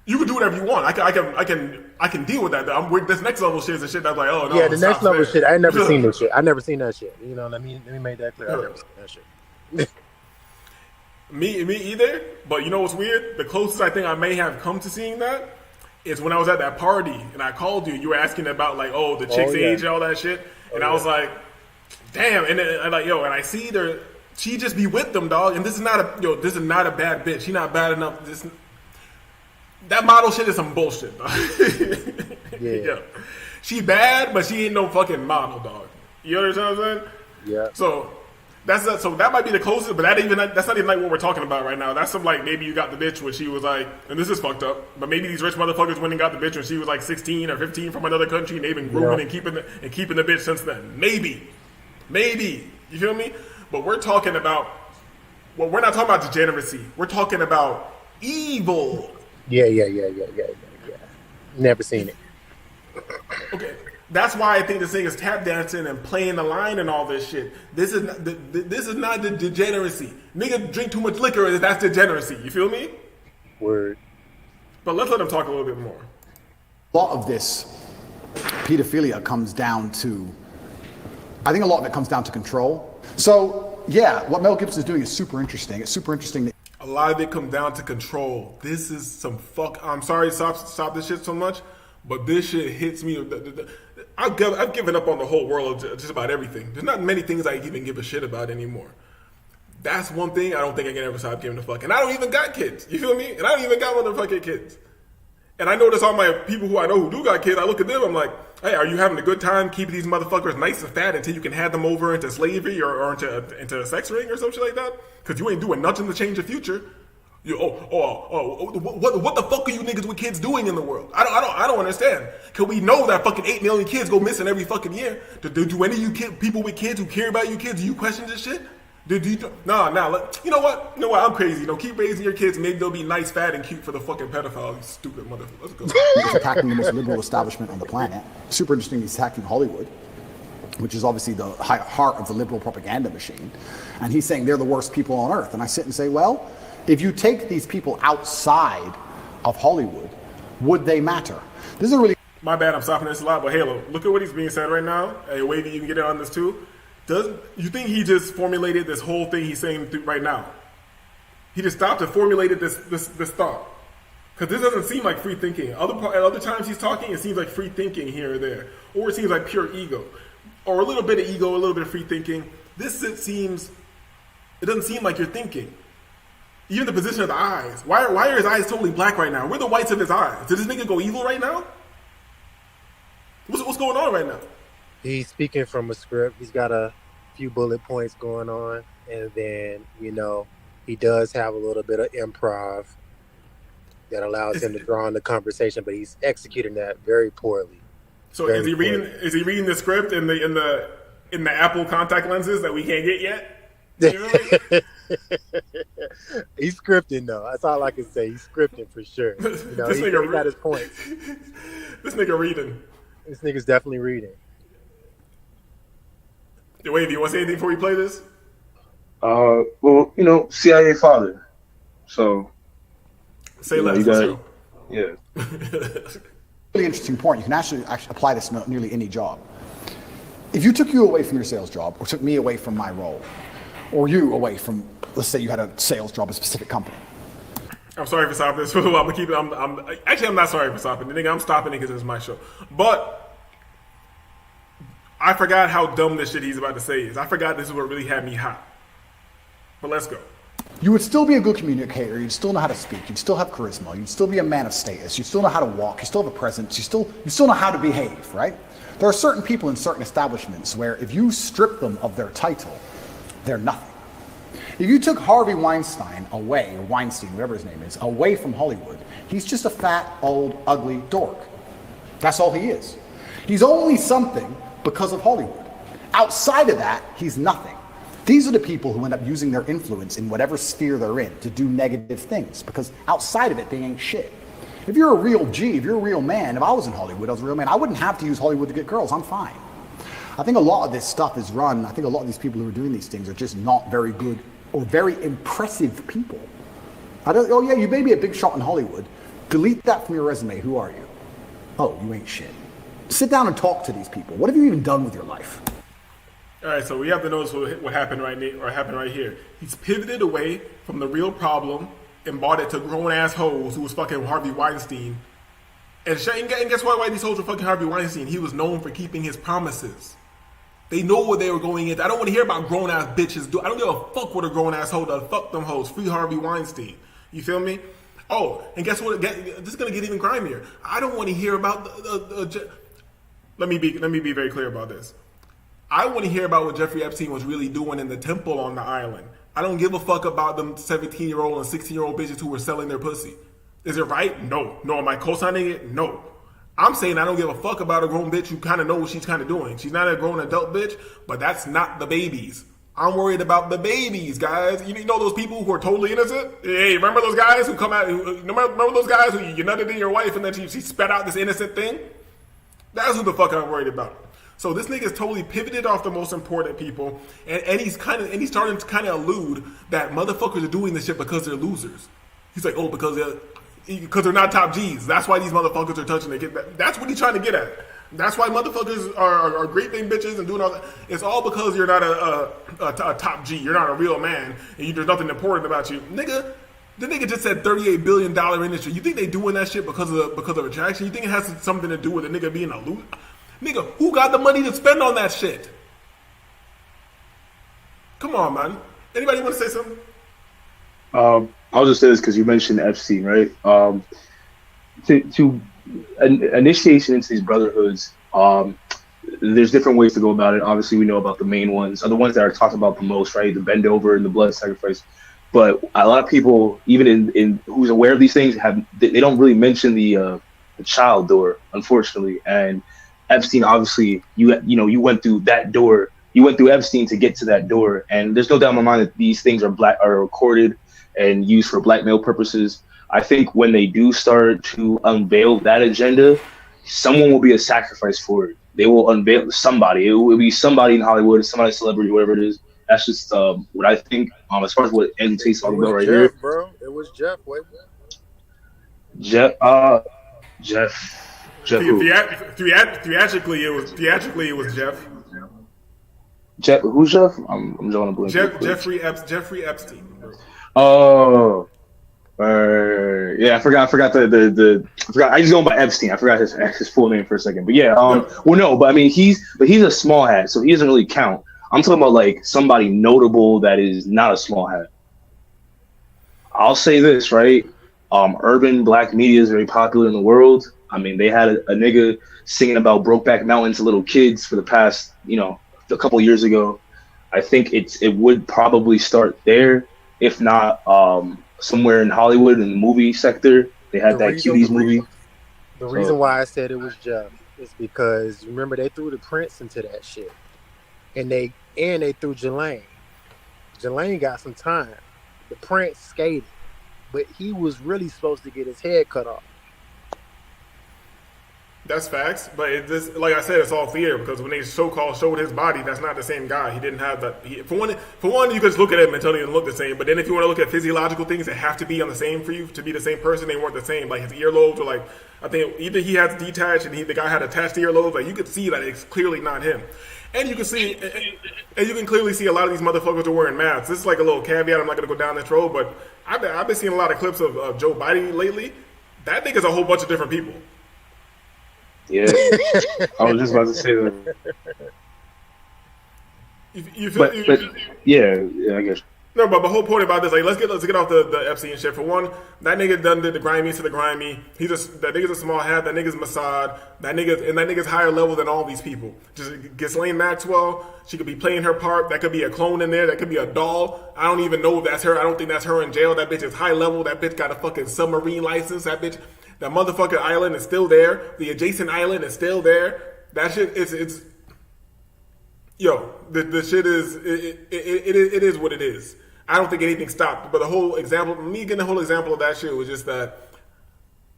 you can do whatever you want. I can deal with that. This next level shit is the shit that's like, oh no. Yeah, the next level shit. I ain't never seen this shit. I never seen that shit. You know what I mean? Let me make that clear. I never seen that shit. Me either. But you know what's weird? The closest I think I may have come to seeing that is when I was at that party and I called you. You were asking about the chick's age and all that shit, and I was like, damn. And then I'm like, and I see she just be with them, dog. And this is not a bad bitch. She not bad enough. That model shit is some bullshit, dog. Yeah. She bad, but she ain't no fucking model, dog. You understand what I'm saying? Yeah. So that might be the closest, but that's not even what we're talking about right now. That's some maybe you got the bitch when she was and this is fucked up, but maybe these rich motherfuckers went and got the bitch when she was 16 or 15 from another country, and they've been grooming and keeping the bitch since then. Maybe, you feel me? But we're talking about, we're not talking about degeneracy. We're talking about evil. Yeah. Never seen it. Okay. That's why I think this thing is tap dancing and playing the line and all this shit. This is not the degeneracy. Nigga drink too much liquor, that's degeneracy. You feel me? Word. But let's let him talk a little bit more. A lot of this pedophilia comes down to, I think a lot of it comes down to control. So, yeah, what Mel Gibson is doing is super interesting. It's super interesting that a lot of it comes down to control. This is some I'm sorry to stop this shit so much, but this shit hits me. I've given up on the whole world of just about everything. There's not many things I even give a shit about anymore. That's one thing I don't think I can ever stop giving a fuck. And I don't even got kids. You feel me? And I don't even got motherfucking kids. And I notice all my people who I know who do got kids, I look at them, I'm like, hey, are you having a good time keeping these motherfuckers nice and fat until you can hand them over into slavery or into a sex ring or some shit like that? Because you ain't doing nothing to change the future. What the fuck are you niggas with kids doing in the world? I don't understand. Cause we know that fucking 8 million kids go missing every fucking year. Do any of you people with kids who care about you kids, do you question this shit? Nah. You know what? I'm crazy. Keep raising your kids. Maybe they'll be nice, fat, and cute for the fucking pedophile. You stupid motherfucker. Let's go. He's attacking the most liberal establishment on the planet. Super interesting. He's attacking Hollywood, which is obviously the heart of the liberal propaganda machine. And he's saying they're the worst people on earth. And I sit and say, well, if you take these people outside of Hollywood, would they matter? This is a really... My bad, I'm stopping this a lot, but Halo, look at what he's being said right now. Hey, Wavy, you can get in on this too. You think he just formulated this whole thing he's saying right now? He just stopped and formulated this thought. Because this doesn't seem like free thinking. At other times he's talking, it seems like free thinking here or there. Or it seems like pure ego. Or a little bit of ego, a little bit of free thinking. It doesn't seem like you're thinking. Even the position of the eyes. Why are his eyes totally black right now? Where are the whites of his eyes? Did this nigga go evil right now? What's going on right now? He's speaking from a script. He's got a few bullet points going on, and then he does have a little bit of improv that allows him to draw on the conversation, but he's executing that very poorly. So is he reading the script in the Apple contact lenses that we can't get yet? He's scripting though. That's all I can say. He's scripting for sure. He got his points. This nigga reading. This nigga's definitely reading. Wait, do you want to say anything before we play this? Well, CIA father. So say less. Yeah. Really interesting point. You can actually apply this to nearly any job. If you took you away from your sales job, or took me away from my role, or you away from, let's say you had a sales job at a specific company. I'm sorry for stopping this. I'm gonna keep it. I'm not sorry for stopping. Nigga, I'm stopping it because it's my show. But I forgot how dumb this shit he's about to say is. I forgot this is what really had me hot. But let's go. You would still be a good communicator. You'd still know how to speak. You'd still have charisma. You'd still be a man of status. You'd still know how to walk. You still have a presence. You still know how to behave, right? There are certain people in certain establishments where if you strip them of their title, they're nothing. If you took Harvey Weinstein away, or Weinstein, whatever his name is, away from Hollywood, he's just a fat, old, ugly dork. That's all he is. He's only something because of Hollywood. Outside of that, he's nothing. These are the people who end up using their influence in whatever sphere they're in to do negative things, because outside of it, they ain't shit. If you're a real G, if you're a real man, if I was in Hollywood, I was a real man, I wouldn't have to use Hollywood to get girls. I'm fine. I think a lot of this stuff is run. I think a lot of these people who are doing these things are just not very good or very impressive people. Oh yeah, you may be a big shot in Hollywood. Delete that from your resume. Who are you? Oh, you ain't shit. Sit down and talk to these people. What have you even done with your life? All right, so we have to notice what happened right here. He's pivoted away from the real problem and brought it to grown ass hoes who was fucking Harvey Weinstein. And guess why these hoes are fucking Harvey Weinstein? He was known for keeping his promises. They know what they were going into. I don't want to hear about grown ass bitches. I don't give a fuck what a grown ass hoe does. Fuck them hoes. Free Harvey Weinstein. You feel me? Oh, and guess what? This is gonna get even grimier. I don't want to hear about Let me be very clear about this. I want to hear about what Jeffrey Epstein was really doing in the temple on the island. I don't give a fuck about them 17-year-old and 16-year-old bitches who were selling their pussy. Is it right? No. Am I co-signing it? No. I'm saying I don't give a fuck about a grown bitch who kind of knows what she's kind of doing. She's not a grown adult bitch, but that's not the babies. I'm worried about the babies, guys. You know those people who are totally innocent? Hey, remember those guys who come out? Remember those guys who you nutted in your wife and then she spat out this innocent thing? That's who the fuck I'm worried about. So this nigga's totally pivoted off the most important people, and he's starting to kind of allude that motherfuckers are doing this shit because they're losers. He's like, oh, because they're not top G's. That's why these motherfuckers are touching it. That's what he's trying to get at. That's why motherfuckers are great thing bitches and doing all that. It's all because you're not a top G. You're not a real man, and there's nothing important about you, nigga. The nigga just said $38 billion industry. You think they doing that shit because of attraction? You think it has something to do with a nigga being a loser? Nigga, who got the money to spend on that shit? Come on, man. Anybody want to say something? I'll just say this because you mentioned Epstein, right? To initiation into these brotherhoods, there's different ways to go about it. Obviously, we know about the main ones, are the ones that are talked about the most, right? The bend over and the blood sacrifice. But a lot of people, even in who's aware of these things, they don't really mention the child door, unfortunately. And Epstein, obviously, you went through that door. You went through Epstein to get to that door, and there's no doubt in my mind that these things are recorded and used for blackmail purposes. I think when they do start to unveil that agenda, someone will be a sacrifice for it. They will unveil somebody. It will be somebody in Hollywood, somebody celebrity, whatever it is. That's just what I think. As far as what Andrew Tate's talking about right Jeff, here, bro. It was Jeff. Wait. Jeff. Who? Theatrically, it was Jeff. Jeff, who's Jeff? I'm drawing a blank. Jeffrey Epstein. Oh, yeah. I forgot I just going by Epstein. I forgot his full name for a second. But yeah. Well, no, but I mean, he's a small hat, so he doesn't really count. I'm talking about like somebody notable that is not a small hat. I'll say this, right? Urban black media is very popular in the world. I mean, they had a nigga singing about Brokeback Mountain to little kids for the past, a couple years ago. I think it would probably start there, if not somewhere in Hollywood in the movie sector. They had that Cuties movie. The reason why I said it was Jeff is because remember they threw the Prince into that shit, and they threw Jelaine. Jelaine got some time. The Prince skated, but he was really supposed to get his head cut off. That's facts, but it just, like I said, it's all theater because when they so-called showed his body, that's not the same guy. He didn't have that. For one, you could just look at him and tell he didn't look the same. But then if you want to look at physiological things that have to be on the same for you to be the same person, they weren't the same. Like his earlobes were like, I think either he had detached and the guy had attached earlobes. Like you could see that it's clearly not him. And you can see, and you can clearly see a lot of these motherfuckers are wearing masks. This is like a little caveat. I'm not going to go down this road, but I've been seeing a lot of clips of Joe Biden lately. That nigga's a whole bunch of different people. Yeah, I was just about to say that. You feel, yeah, I guess. No, but the whole point about this, like, let's get off the Epstein shit. For one, that nigga done did the grimy to the grimy. That nigga's a small hat. That nigga's Mossad. That nigga's higher level than all these people. Just Ghislaine Maxwell, she could be playing her part. That could be a clone in there. That could be a doll. I don't even know if that's her. I don't think that's her in jail. That bitch is high level. That bitch got a fucking submarine license. That motherfucking island is still there. The adjacent island is still there. That shit it's yo. The shit is it is what it is. I don't think anything stopped. But the whole example of that shit was just that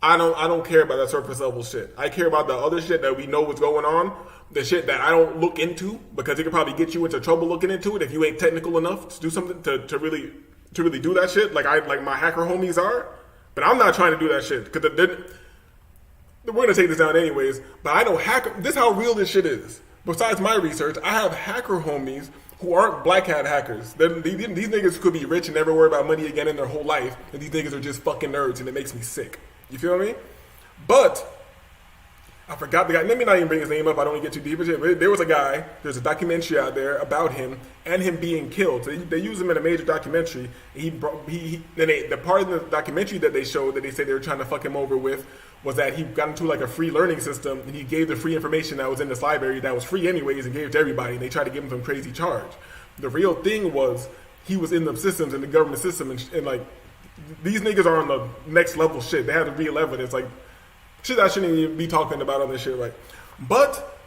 I don't care about that surface level shit. I care about the other shit that we know what's going on. The shit that I don't look into because it could probably get you into trouble looking into it if you ain't technical enough to do something to really do that shit like my hacker homies are. But I'm not trying to do that shit because we're gonna take this down anyways. But I know this is how real this shit is. Besides my research, I have hacker homies who aren't black hat hackers. These niggas could be rich and never worry about money again in their whole life, and these niggas are just fucking nerds, and it makes me sick. You feel me? But I forgot the guy. Let me not even bring his name up. I don't want to get too deep into it. But there was a guy. There's a documentary out there about him and him being killed. So they used him in a major documentary. The part of the documentary that they showed that they said they were trying to fuck him over with was that he got into like a free learning system and he gave the free information that was in this library that was free anyways and gave it to everybody. And they tried to give him some crazy charge. The real thing was he was in the systems, in the government system, and like these niggas are on the next level shit. They had the real evidence. Like shit I shouldn't even be talking about on this shit, right? But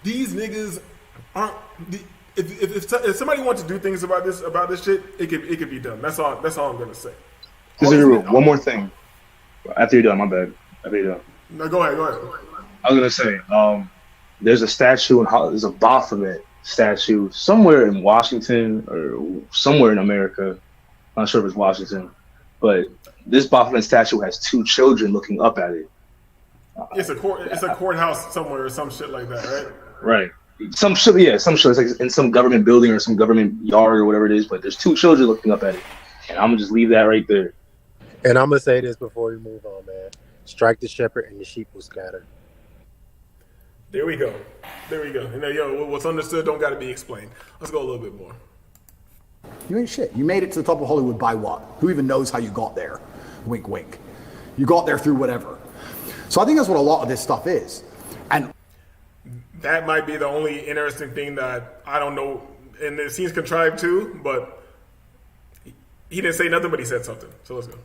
these niggas aren't. If somebody wants to do things about this shit, it could be done. That's all I'm gonna say. One more thing. After you're done, my bad. After you're done. No, go ahead. I was gonna say, there's a statue there's a Baphomet statue somewhere in Washington or somewhere in America. I'm not sure if it's Washington, but this Baphomet statue has two children looking up at it. It's a courthouse somewhere or some shit like that, right? Right. Some shit. It's like in some government building or some government yard or whatever it is. But there's two children looking up at it, and I'm gonna just leave that right there. And I'm gonna say this before we move on, man. Strike the shepherd, and the sheep will scatter. There we go. And then, what's understood don't got to be explained. Let's go a little bit more. You ain't shit. You made it to the top of Hollywood by what? Who even knows how you got there? Wink, wink. You got there through whatever. So I think that's what a lot of this stuff is. And that might be the only interesting thing that I don't know, and it seems contrived too, but he didn't say nothing, but he said something. So let's go.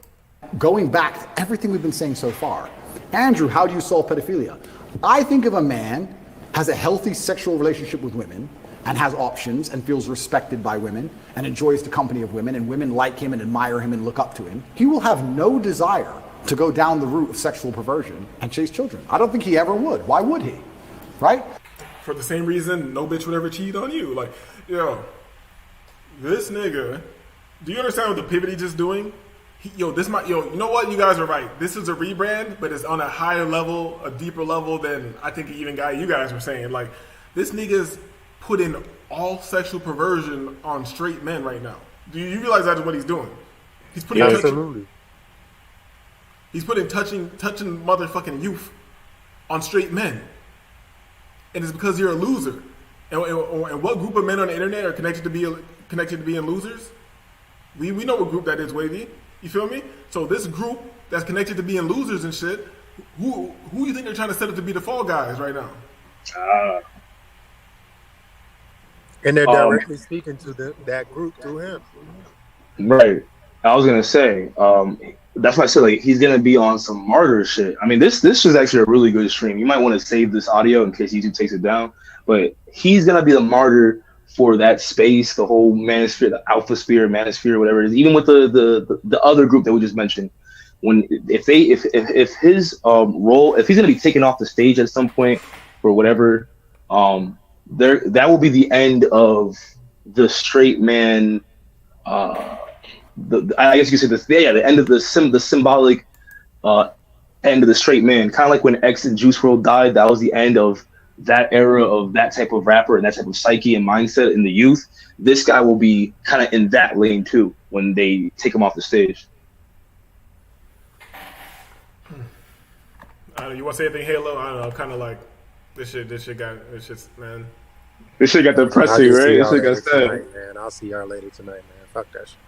Going back to everything we've been saying so far, Andrew, how do you solve pedophilia? I think if a man has a healthy sexual relationship with women and has options and feels respected by women and enjoys the company of women and women like him and admire him and look up to him, he will have no desire to go down the route of sexual perversion and chase children. I don't think he ever would. Why would he? Right? For the same reason no bitch would ever cheat on you. Like, this nigga, do you understand what the pivot he's just doing? You know what? You guys are right. This is a rebrand, but it's on a higher level, a deeper level than I think even you guys were saying. Like, this nigga's putting all sexual perversion on straight men right now. Do you realize that's what he's doing? He's putting absolutely. He's putting touching motherfucking youth on straight men, and it's because you're a loser. And what group of men on the internet are connected to being losers? We know what group that is, Wavy. You feel me? So this group that's connected to being losers and shit, who you think they're trying to set up to be the fall guys right now? And they're directly speaking to that group through him. Right. I was gonna say, that's why I said like he's gonna be on some martyr shit. I mean, this is actually a really good stream. You might want to save this audio in case YouTube takes it down. But he's gonna be the martyr for that space, the whole manosphere, the alpha sphere, manosphere, whatever it is. Even with the other group that we just mentioned, if his role, if he's gonna be taken off the stage at some point or whatever, that will be the end of the straight man. I guess you could say the end of the symbolic end of the straight man. Kind of like when X and Juice WRLD died, that was the end of that era of that type of rapper and that type of psyche and mindset in the youth. This guy will be kind of in that lane too when they take him off the stage. You want to say anything, Halo? I don't know. Kind of like this shit got man. This shit got depressing, right? This shit got sad. Man, I'll see y'all later tonight, man. Fuck that shit.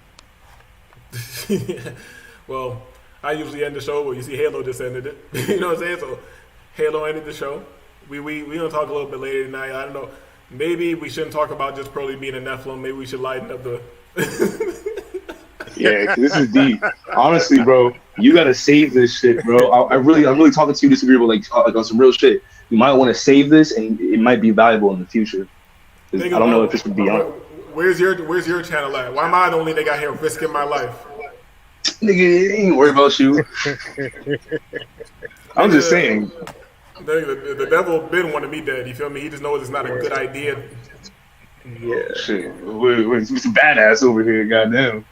Well, I usually end the show, but you see Halo just ended it. You know what I'm saying? So Halo ended the show. We gonna talk a little bit later tonight. I don't know. Maybe we shouldn't talk about just Pearly being a Nephilim. Maybe we should lighten up the. Yeah, 'cause this is deep. Honestly, bro, you gotta save this shit, bro. I'm really talking to you disagreeable, like on some real shit. You might want to save this, and it might be valuable in the future. I don't know if this would be on. Where's your channel at? Why am I the only nigga out here risking my life? Nigga, ain't worry about you. I'm just saying. The devil been wanting me dead. You feel me? He just knows it's not a good idea. Yeah, shit. We're some badass over here, goddamn.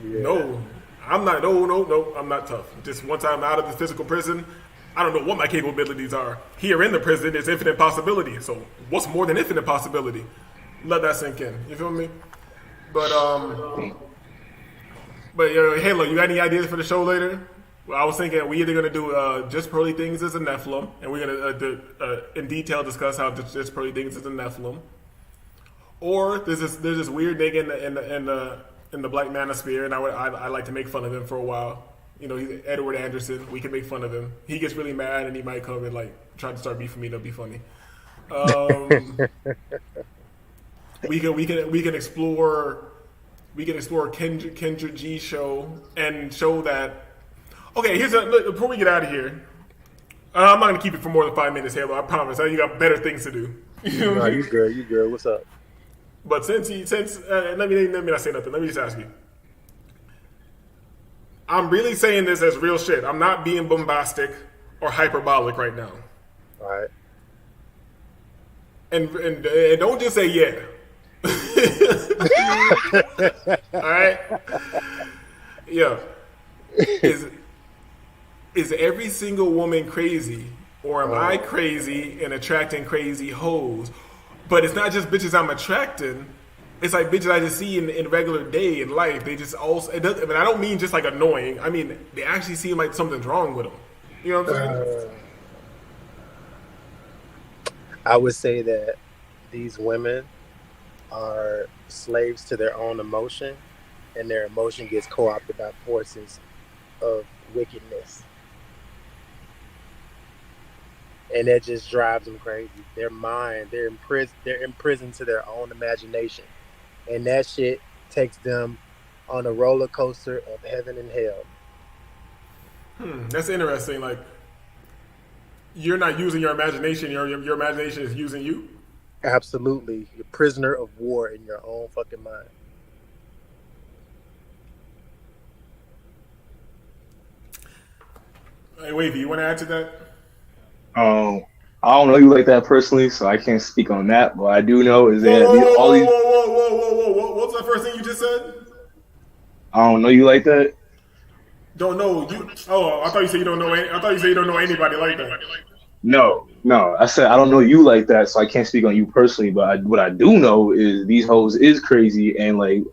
Yeah. No, I'm not. No, I'm not tough. Just once I'm out of the physical prison, I don't know what my capabilities are. Here in the prison, there's infinite possibility. So what's more than infinite possibility? Let that sink in. You feel me? But Halo, you got any ideas for the show later? Well, I was thinking we either gonna do just Pearly Things as a Nephilim, and we're gonna in detail discuss how just Pearly Things is a Nephilim, or there's this weird nigga in the Black Manosphere, and I like to make fun of him for a while. You know, he's Edward Anderson. We can make fun of him. He gets really mad, and he might come and like try to start beefing me. That'll be funny. We can explore Kendra G's show and show that. Okay, before we get out of here, I'm not gonna keep it for more than 5 minutes, Halo. I promise. You got better things to do. No, you good. What's up? But let me not say nothing. Let me just ask you. I'm really saying this as real shit. I'm not being bombastic or hyperbolic right now. All right. And don't just say yeah. All right. Yeah. Is every single woman crazy, or am I crazy and attracting crazy hoes? But it's not just bitches I'm attracting. It's like bitches I just see in regular day in life. They just also. I don't mean just like annoying. I mean they actually seem like something's wrong with them. You know what I'm saying? I would say that these women are slaves to their own emotion, and their emotion gets co-opted by forces of wickedness. And that just drives them crazy. Their mind, they're imprisoned to their own imagination. And that shit takes them on a roller coaster of heaven and hell. That's interesting. Like, you're not using your imagination, your imagination is using you? Absolutely. You're a prisoner of war in your own fucking mind. Hey, Wavy, you want to add to that? I don't know you like that personally, so I can't speak on that. But I do know is that all these. Whoa! What's the first thing you just said? I don't know you like that. Don't know you? Oh, I thought you said you don't know. I thought you said you don't know anybody like that. No. I said I don't know you like that, so I can't speak on you personally. But what I do know is these hoes is crazy, and like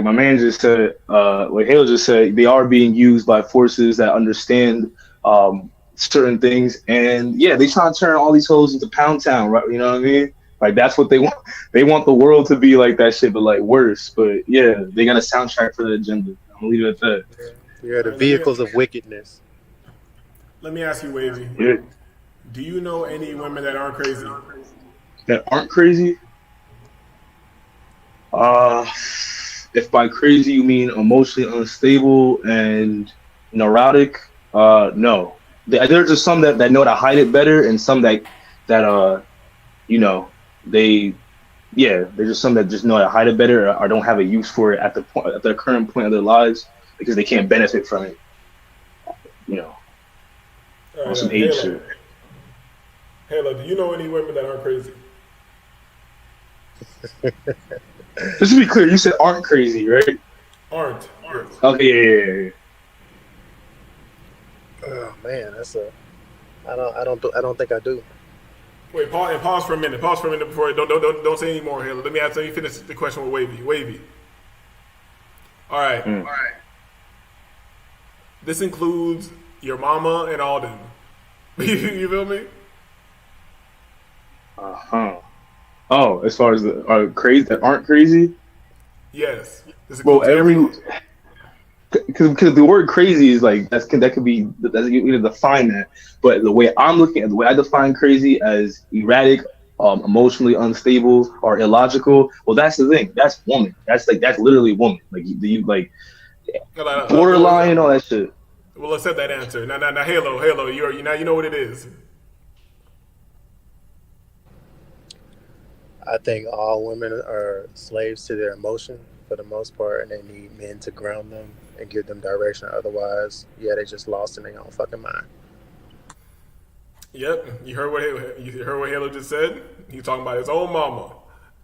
my man just said, like Hale just said, they are being used by forces that understand certain things, and yeah, they trying to turn all these hoes into Pound Town, right? You know what I mean? Like that's what they want. They want the world to be like that shit, but like worse. But yeah, they got a soundtrack for the agenda. I'm gonna leave it at that. Yeah, the vehicles of wickedness. Let me ask you, Wavy. Yeah. Do you know any women that aren't crazy? That aren't crazy? If by crazy you mean emotionally unstable and neurotic, no. There's just some that know how to hide it better, and some that you know, there's just some that just know how to hide it better, or don't have a use for it at the current point of their lives because they can't benefit from it. You know, on some age shit. Halo, do you know any women that aren't crazy? Just to be clear, you said aren't crazy, right? Aren't. Okay, yeah. Oh man, that's a. I don't think I do. Wait, pause for a minute. Pause for a minute before don't say any more, Halo. Let me finish the question with Wavy. All right. All right. This includes your mama and all them. You feel me? Oh, as far as the crazy that aren't crazy. Yes. Well, because the word crazy is like that's you need to define that. But the way I define crazy as erratic, emotionally unstable, or illogical. Well, that's the thing. That's woman. That's literally woman. Like borderline and all that shit. Well, accept that answer. Now, Halo, you know what it is. I think all women are slaves to their emotion for the most part, and they need men to ground them and give them direction. Otherwise, they just lost in their own fucking mind. Yep, you heard what Halo just said. He's talking about his own mama.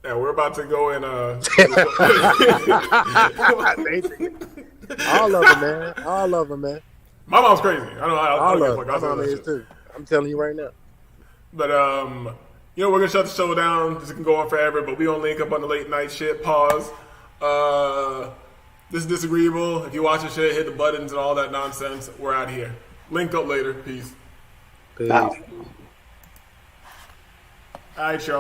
Now we're about to go in. All of them, man. My mom's crazy. I don't My mom is too. I'm telling you right now. But we're gonna shut the show down. This can go on forever, but we gonna link up on the late night shit. Pause. This is Disagreeable. If you watch the shit, hit the buttons and all that nonsense. We're out of here. Link up later. Peace. Peace. Wow. All right, y'all.